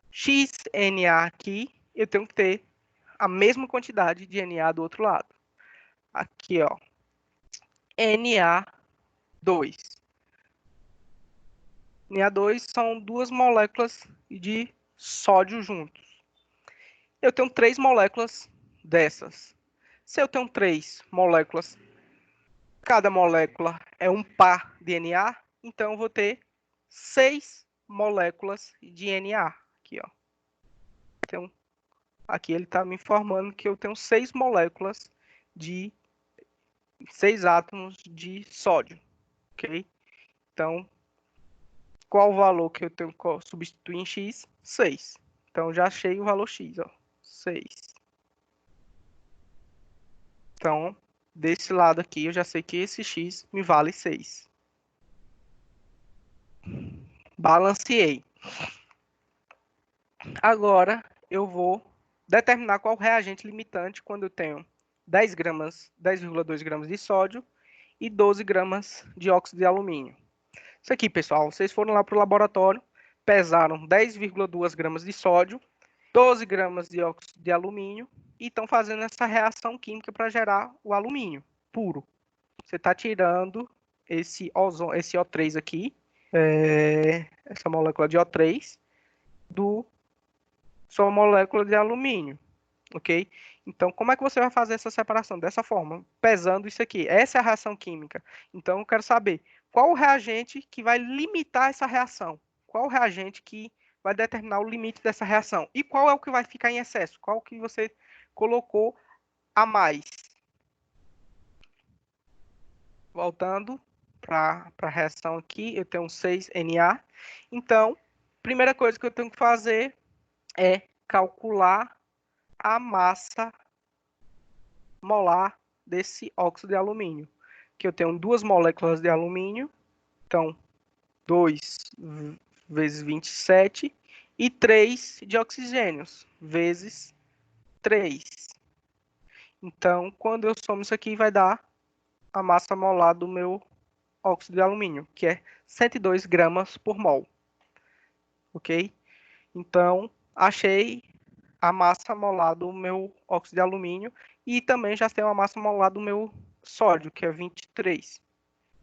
XNA aqui, eu tenho que ter a mesma quantidade de Na do outro lado. Aqui, ó, Na2. Na2 são 2 moléculas de sódio juntos. Eu tenho 3 moléculas dessas. Se eu tenho 3 moléculas, cada molécula é um par de Na, então eu vou ter 6 moléculas de Na. Aqui, ó. Então, aqui ele está me informando que eu tenho 6 moléculas de 6 átomos de sódio, ok? Então, qual o valor que eu tenho que substituir em x? 6. Então, já achei o valor x, ó, 6. Então, desse lado aqui, eu já sei que esse x me vale 6. Balanceei. Agora, eu vou determinar qual reagente limitante quando eu tenho 10 gramas, 10,2 gramas de sódio e 12 gramas de óxido de alumínio. Isso aqui, pessoal, vocês foram lá para o laboratório, pesaram 10,2 gramas de sódio, 12 gramas de óxido de alumínio e estão fazendo essa reação química para gerar o alumínio puro. Você está tirando esse O3 aqui, essa molécula de O3, do sua molécula de alumínio, ok? Então, como é que você vai fazer essa separação? Dessa forma, pesando isso aqui. Essa é a reação química. Então, eu quero saber qual o reagente que vai limitar essa reação. Qual o reagente que vai determinar o limite dessa reação? E qual é o que vai ficar em excesso? Qual que você colocou a mais? Voltando para a reação aqui, eu tenho 6Na. Então, primeira coisa que eu tenho que fazer é calcular a massa molar desse óxido de alumínio. Que eu tenho 2 moléculas de alumínio, então 2 vezes 27, e 3 de oxigênios, vezes 3. Então, quando eu somo isso aqui, vai dar a massa molar do meu óxido de alumínio, que é 102 gramas por mol. Ok? Então, achei a massa molar do meu óxido de alumínio e também já tem uma massa molar do meu sódio, que é 23.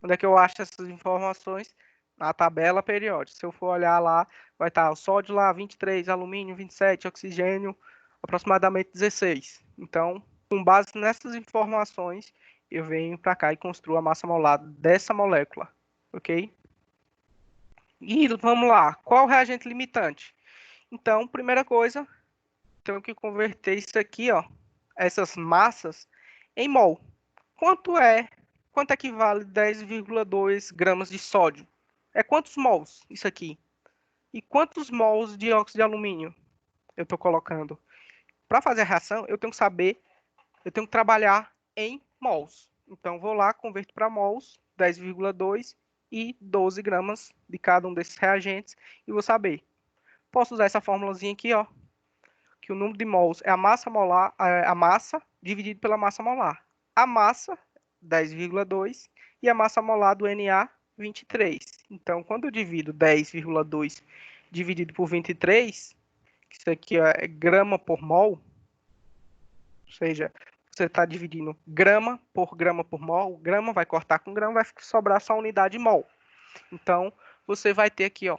Onde é que eu acho essas informações? Na tabela periódica. Se eu for olhar lá, vai estar o sódio lá 23, alumínio 27, oxigênio aproximadamente 16. Então, com base nessas informações, eu venho para cá e construo a massa molar dessa molécula, ok? E vamos lá, qual o reagente limitante? Então, primeira coisa, tenho que converter isso aqui, ó, essas massas, em mol. Quanto equivale 10,2 gramas de sódio? É quantos mols isso aqui? E quantos mols de óxido de alumínio eu estou colocando? Para fazer a reação, eu tenho que saber, eu tenho que trabalhar em mols. Então, vou lá, converto para mols, 10,2 e 12 gramas de cada um desses reagentes e vou saber. Posso usar essa formulazinha aqui, ó, que o número de mols é a massa molar, a massa dividido pela massa molar. A massa, 10,2, e a massa molar do Na, 23. Então, quando eu divido 10,2 dividido por 23, que isso aqui é grama por mol, ou seja, você está dividindo grama por mol, grama vai cortar com grama, vai sobrar só a unidade mol. Então, você vai ter aqui, ó,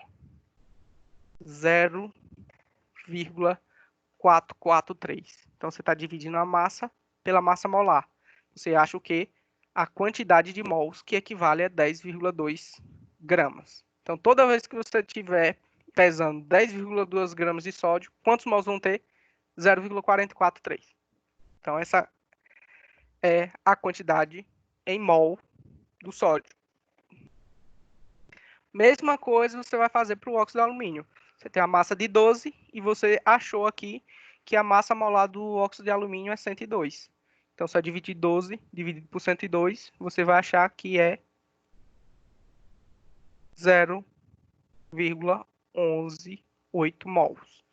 0,443. Então, você está dividindo a massa pela massa molar. Você acha o quê? A quantidade de mols, que equivale a 10,2 gramas. Então, toda vez que você estiver pesando 10,2 gramas de sódio, quantos mols vão ter? 0,443. Então, essa é a quantidade em mol do sódio. Mesma coisa você vai fazer para o óxido de alumínio. Você tem a massa de 12 e você achou aqui que a massa molar do óxido de alumínio é 102. Então, só dividir 12 dividido por 102, você vai achar que é 0,118 mols.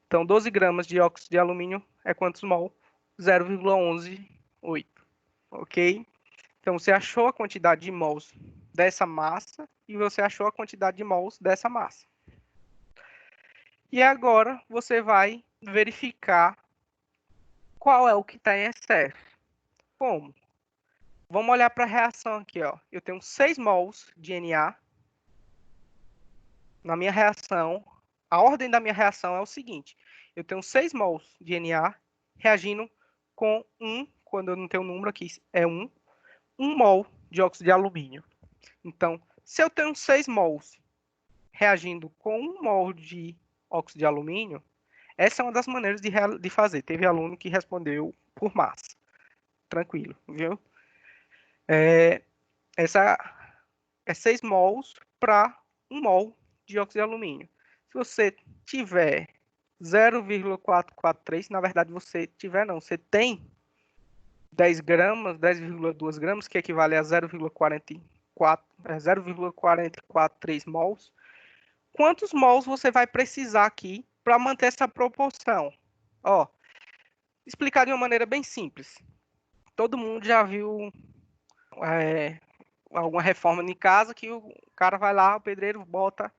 Então, 12 gramas de óxido de alumínio é quantos mol? 0,118. Ok? Então, você achou a quantidade de mols dessa massa e você achou a quantidade de mols dessa massa. E agora você vai verificar qual é o que está em excesso. Como? Vamos olhar para a reação aqui, ó. Eu tenho 6 mols de Na. Na minha reação, a ordem da minha reação é o seguinte. Eu tenho 6 mols de Na reagindo com 1, quando eu não tenho número aqui, é 1 mol de óxido de alumínio. Então, se eu tenho 6 mols reagindo com 1 mol de óxido de alumínio, essa é uma das maneiras de fazer. Teve aluno que respondeu por massa. Tranquilo, viu? Essa é 6 mols para 1 mol de óxido de alumínio. Se você tiver 0,443, na verdade você tiver não, você tem 10 gramas, 10,2 gramas, que equivale a 0,443 mols. Quantos mols você vai precisar aqui para manter essa proporção? Ó, explicar de uma maneira bem simples. Todo mundo já viu alguma reforma em casa que o cara vai lá, o pedreiro bota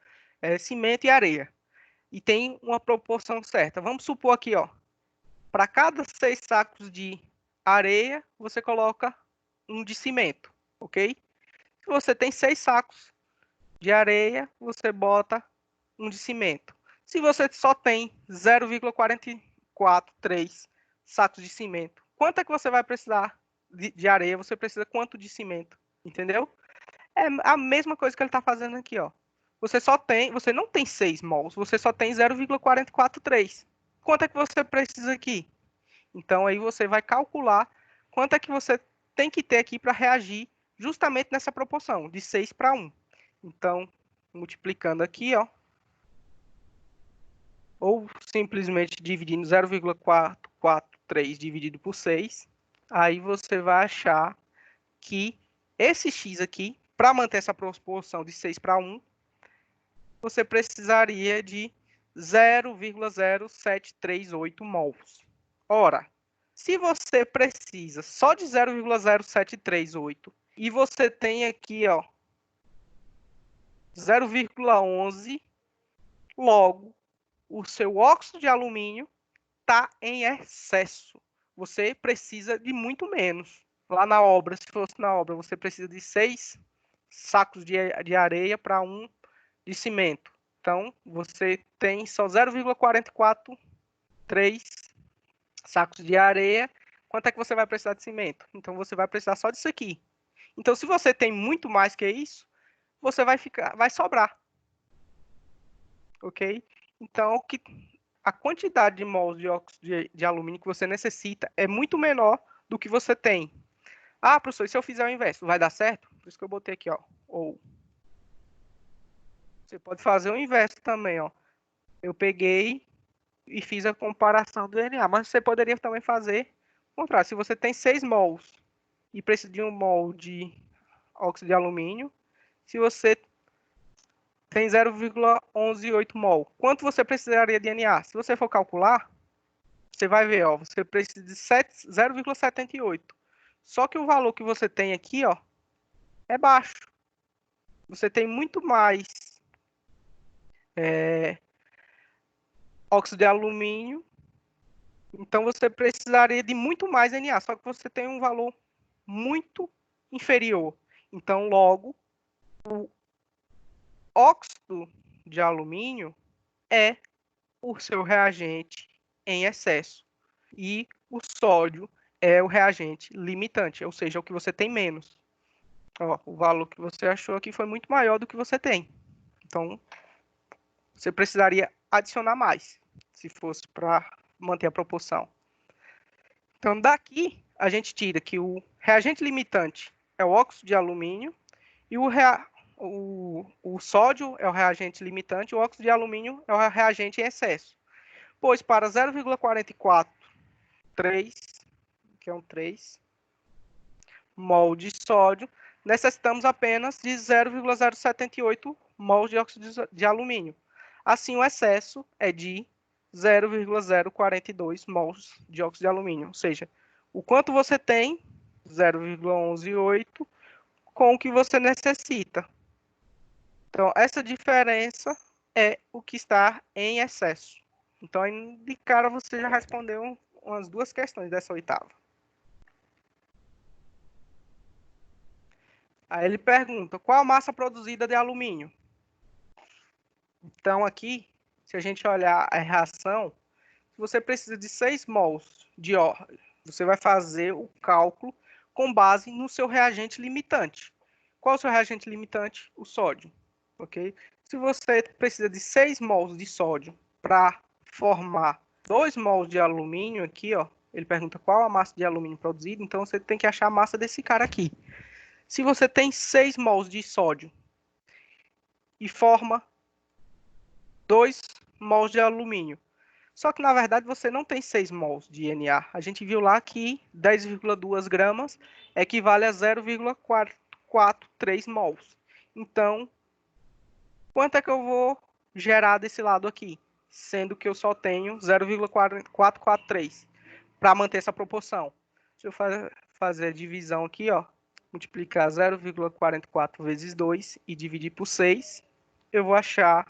cimento e areia. E tem uma proporção certa. Vamos supor aqui, ó, para cada 6 sacos de areia, você coloca um de cimento, ok? Se você tem 6 sacos de areia, você bota um de cimento. Se você só tem 0,443 sacos de cimento, quanto é que você vai precisar de areia? Você precisa quanto de cimento? Entendeu? É a mesma coisa que ele está fazendo aqui, ó. Você não tem 6 mols, você só tem 0,443. Quanto é que você precisa aqui? Então aí você vai calcular quanto é que você tem que ter aqui para reagir justamente nessa proporção, de 6 para 1. Então, multiplicando aqui, ó, ou simplesmente dividindo 0,443 dividido por 6, aí você vai achar que esse x aqui, para manter essa proporção de 6 para 1, você precisaria de 0,0738 mols. Ora, se você precisa só de 0,0738 e você tem aqui, ó, 0,11, logo, o seu óxido de alumínio está em excesso. Você precisa de muito menos. Lá na obra, se fosse na obra, você precisa de 6 sacos de areia para 1 de cimento. Então, você tem só 0,443 sacos de areia. Quanto é que você vai precisar de cimento? Então, você vai precisar só disso aqui. Então, se você tem muito mais que isso, você vai sobrar. Ok? Então, a quantidade de mols de óxido de alumínio que você necessita é muito menor do que você tem. Ah, professor, e se eu fizer o inverso, vai dar certo? Por isso que eu botei aqui, ó. Ou você pode fazer o inverso também, ó. Eu peguei e fiz a comparação do DNA, mas você poderia também fazer o contrário. Se você tem 6 mols e precisa de 1 mol de óxido de alumínio, se você tem 0,118 mol, quanto você precisaria de Na? Se você for calcular, você vai ver, ó, você precisa de 0,78. Só que o valor que você tem aqui, ó, é baixo. Você tem muito mais óxido de alumínio, então você precisaria de muito mais Na, só que você tem um valor muito inferior. Então, logo, o óxido de alumínio é o seu reagente em excesso. E o sódio é o reagente limitante, ou seja, o que você tem menos. Ó, o valor que você achou aqui foi muito maior do que você tem. Então, você precisaria adicionar mais, se fosse para manter a proporção. Então, daqui, a gente tira que o reagente limitante é o óxido de alumínio e o sódio é o reagente limitante, o óxido de alumínio é o reagente em excesso. Pois para 0,443, que é um 3, mol de sódio, necessitamos apenas de 0,078 mol de óxido de alumínio. Assim, o excesso é de 0,042 mols de óxido de alumínio. Ou seja, o quanto você tem, 0,118, com o que você necessita. Então, essa diferença é o que está em excesso. Então, de cara, você já respondeu umas 2 questões dessa oitava. Aí ele pergunta, qual a massa produzida de alumínio? Então, aqui, se a gente olhar a reação, você precisa de 6 mols de óleo. Você vai fazer o cálculo com base no seu reagente limitante. Qual é o seu reagente limitante? O sódio. Ok? Se você precisa de 6 mols de sódio para formar 2 mols de alumínio aqui, ó, ele pergunta qual a massa de alumínio produzida, então você tem que achar a massa desse cara aqui. Se você tem 6 mols de sódio e forma 2 mols de alumínio, só que, na verdade, você não tem 6 mols de Na. A gente viu lá que 10,2 gramas equivale a 0,443 mols. Então, quanto é que eu vou gerar desse lado aqui? Sendo que eu só tenho 0,443 para manter essa proporção. Deixa eu fazer a divisão aqui, ó. Multiplicar 0,44 vezes 2 e dividir por 6. Eu vou achar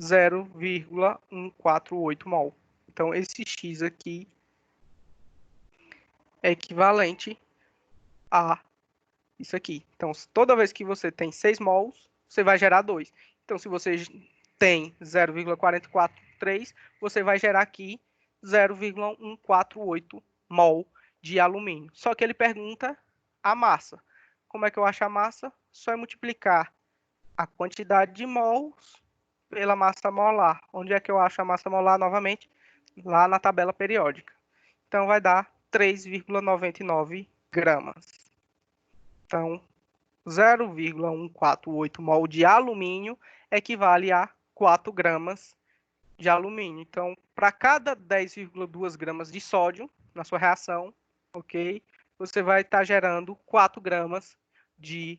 0,148 mol. Então, esse X aqui é equivalente a isso aqui. Então, toda vez que você tem 6 mols, você vai gerar 2. Então, se você tem 0,443, você vai gerar aqui 0,148 mol de alumínio. Só que ele pergunta a massa. Como é que eu acho a massa? Só é multiplicar a quantidade de mols pela massa molar. Onde é que eu acho a massa molar novamente? Lá na tabela periódica. Então, vai dar 3,99 gramas. Então, 0,148 mol de alumínio equivale a 4 gramas de alumínio. Então, para cada 10,2 gramas de sódio na sua reação, ok? Você vai estar gerando 4 gramas de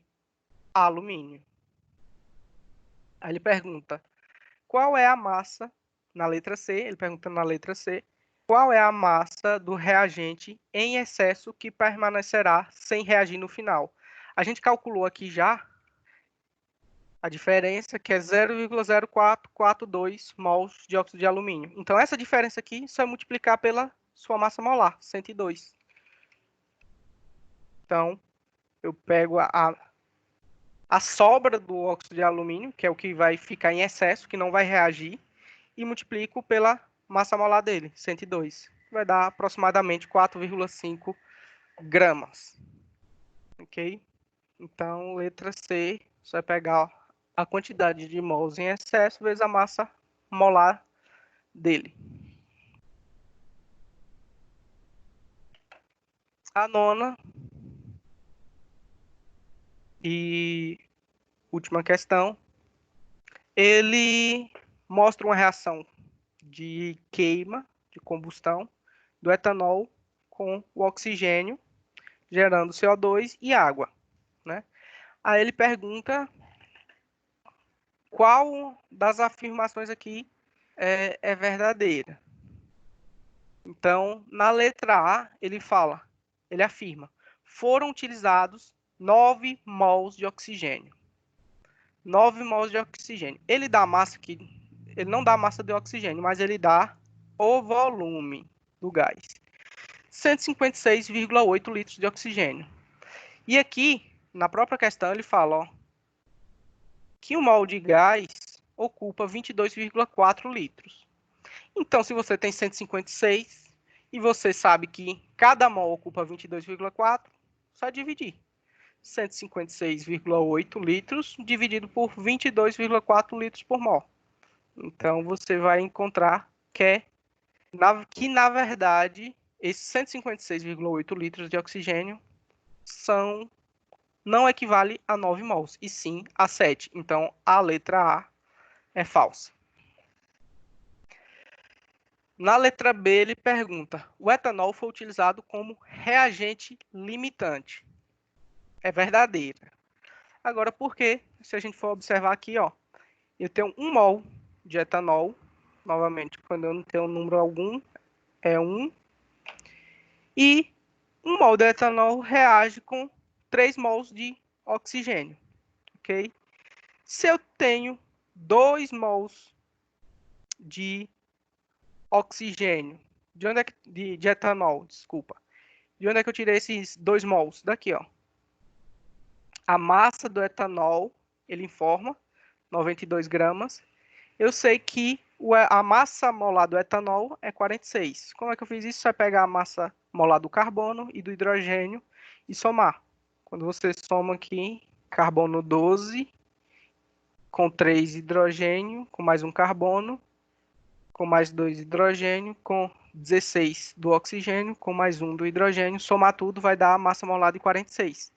alumínio. Aí ele pergunta, qual é a massa, na letra C, ele pergunta na letra C, qual é a massa do reagente em excesso que permanecerá sem reagir no final? A gente calculou aqui já a diferença, que é 0,0442 mols de óxido de alumínio. Então, essa diferença aqui, só é multiplicar pela sua massa molar, 102. Então, eu pego a sobra do óxido de alumínio, que é o que vai ficar em excesso, que não vai reagir, e multiplico pela massa molar dele, 102. Vai dar aproximadamente 4,5 gramas. Ok? Então, letra C, você vai pegar a quantidade de mols em excesso vezes a massa molar dele. A nona e última questão, ele mostra uma reação de queima, de combustão, do etanol com o oxigênio, gerando CO2 e água, né? Aí ele pergunta qual das afirmações aqui é verdadeira. Então, na letra A, ele afirma, foram utilizados 9 mols de oxigênio. 9 mols de oxigênio. Ele dá massa aqui, ele não dá massa de oxigênio, mas ele dá o volume do gás. 156,8 litros de oxigênio. E aqui, na própria questão, ele fala, ó, que um mol de gás ocupa 22,4 litros. Então, se você tem 156 e você sabe que cada mol ocupa 22,4, só dividir. 156,8 litros dividido por 22,4 litros por mol. Então, você vai encontrar que, na verdade, esses 156,8 litros de oxigênio não equivale a 9 mols, e sim a 7. Então, a letra A é falsa. Na letra B, ele pergunta, o etanol foi utilizado como reagente limitante. É verdadeira. Agora, por quê? Se a gente for observar aqui, ó, eu tenho 1 mol de etanol, novamente, quando eu não tenho número algum, é 1, e 1 mol de etanol reage com 3 mols de oxigênio, ok? Se eu tenho 2 mols de oxigênio, de onde é que, de etanol, desculpa, de onde é que eu tirei esses 2 mols? Daqui, ó. A massa do etanol, ele informa, 92 gramas. Eu sei que a massa molar do etanol é 46. Como é que eu fiz isso? Você vai pegar a massa molar do carbono e do hidrogênio e somar. Quando você soma aqui, carbono 12, com 3 hidrogênio, com mais um carbono, com mais 2 hidrogênio, com 16 do oxigênio, com mais um do hidrogênio, somar tudo vai dar a massa molar de 46.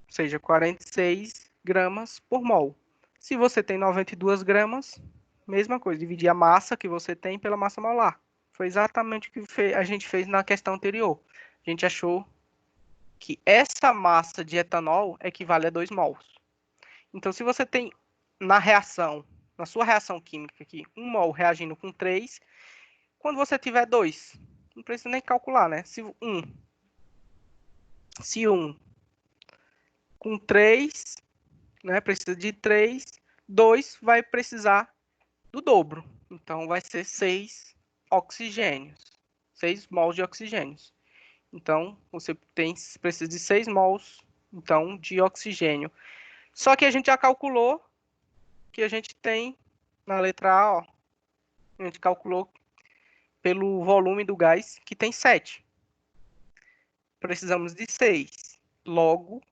Ou seja, 46 gramas por mol. Se você tem 92 gramas, mesma coisa, dividir a massa que você tem pela massa molar. Foi exatamente o que a gente fez na questão anterior. A gente achou que essa massa de etanol equivale a 2 mols. Então, se você tem na reação, na sua reação química aqui, 1 mol reagindo com 3, quando você tiver 2, não precisa nem calcular, né? Se 1 com 3, né, precisa de 3, 2 vai precisar do dobro. Então, vai ser 6 oxigênios, 6 mols de oxigênios. Então, você precisa de 6 mols então, de oxigênio. Só que a gente já calculou que a gente tem na letra A, ó, a gente calculou pelo volume do gás que tem 7. Precisamos de 6. Logo,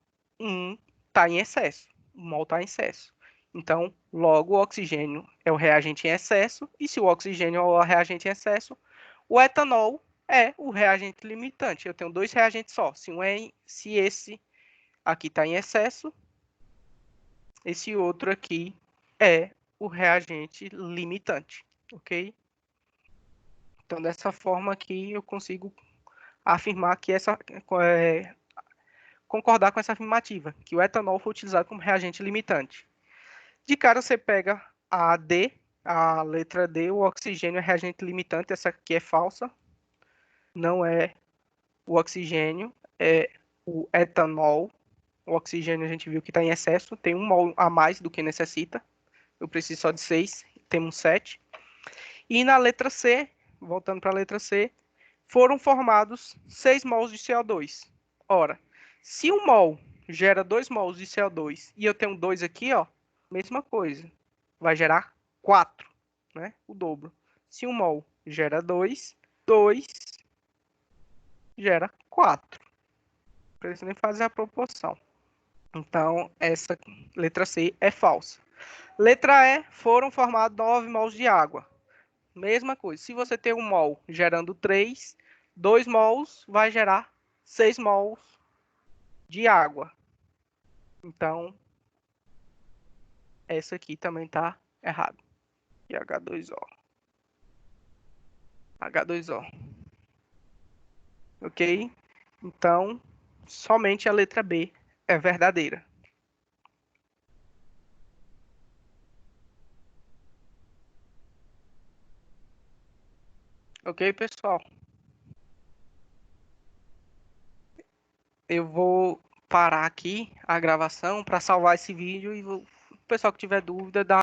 1 está em excesso. O mol está em excesso. Então, logo, o oxigênio é o reagente em excesso. E se o oxigênio é o reagente em excesso, o etanol é o reagente limitante. Eu tenho 2 reagentes só. Se esse aqui está em excesso, esse outro aqui é o reagente limitante, ok? Então, dessa forma aqui, eu consigo afirmar que concordar com essa afirmativa, que o etanol foi utilizado como reagente limitante. De cara, você pega A D, a letra D, o oxigênio é reagente limitante, essa aqui é falsa. Não é o oxigênio, é o etanol. O oxigênio a gente viu que está em excesso, tem 1 mol a mais do que necessita. Eu preciso só de 6, temos 7. E na letra C, voltando para a letra C, foram formados 6 mols de CO2. Ora, se 1 mol gera 2 mols de CO2 e eu tenho 2 aqui, ó, mesma coisa. Vai gerar 4, né? O dobro. Se 1 mol gera 2, 2 gera 4. Não precisa nem fazer a proporção. Então, essa letra C é falsa. Letra E, foram formados 9 mols de água. Mesma coisa. Se você tem 1 mol gerando 3, 2 mols vai gerar 6 mols de água. Então, essa aqui também está errada. E H2O. H2O. Ok? Então, somente a letra B é verdadeira. Ok, pessoal? Eu vou parar aqui a gravação para salvar esse vídeo e o pessoal que tiver dúvida dá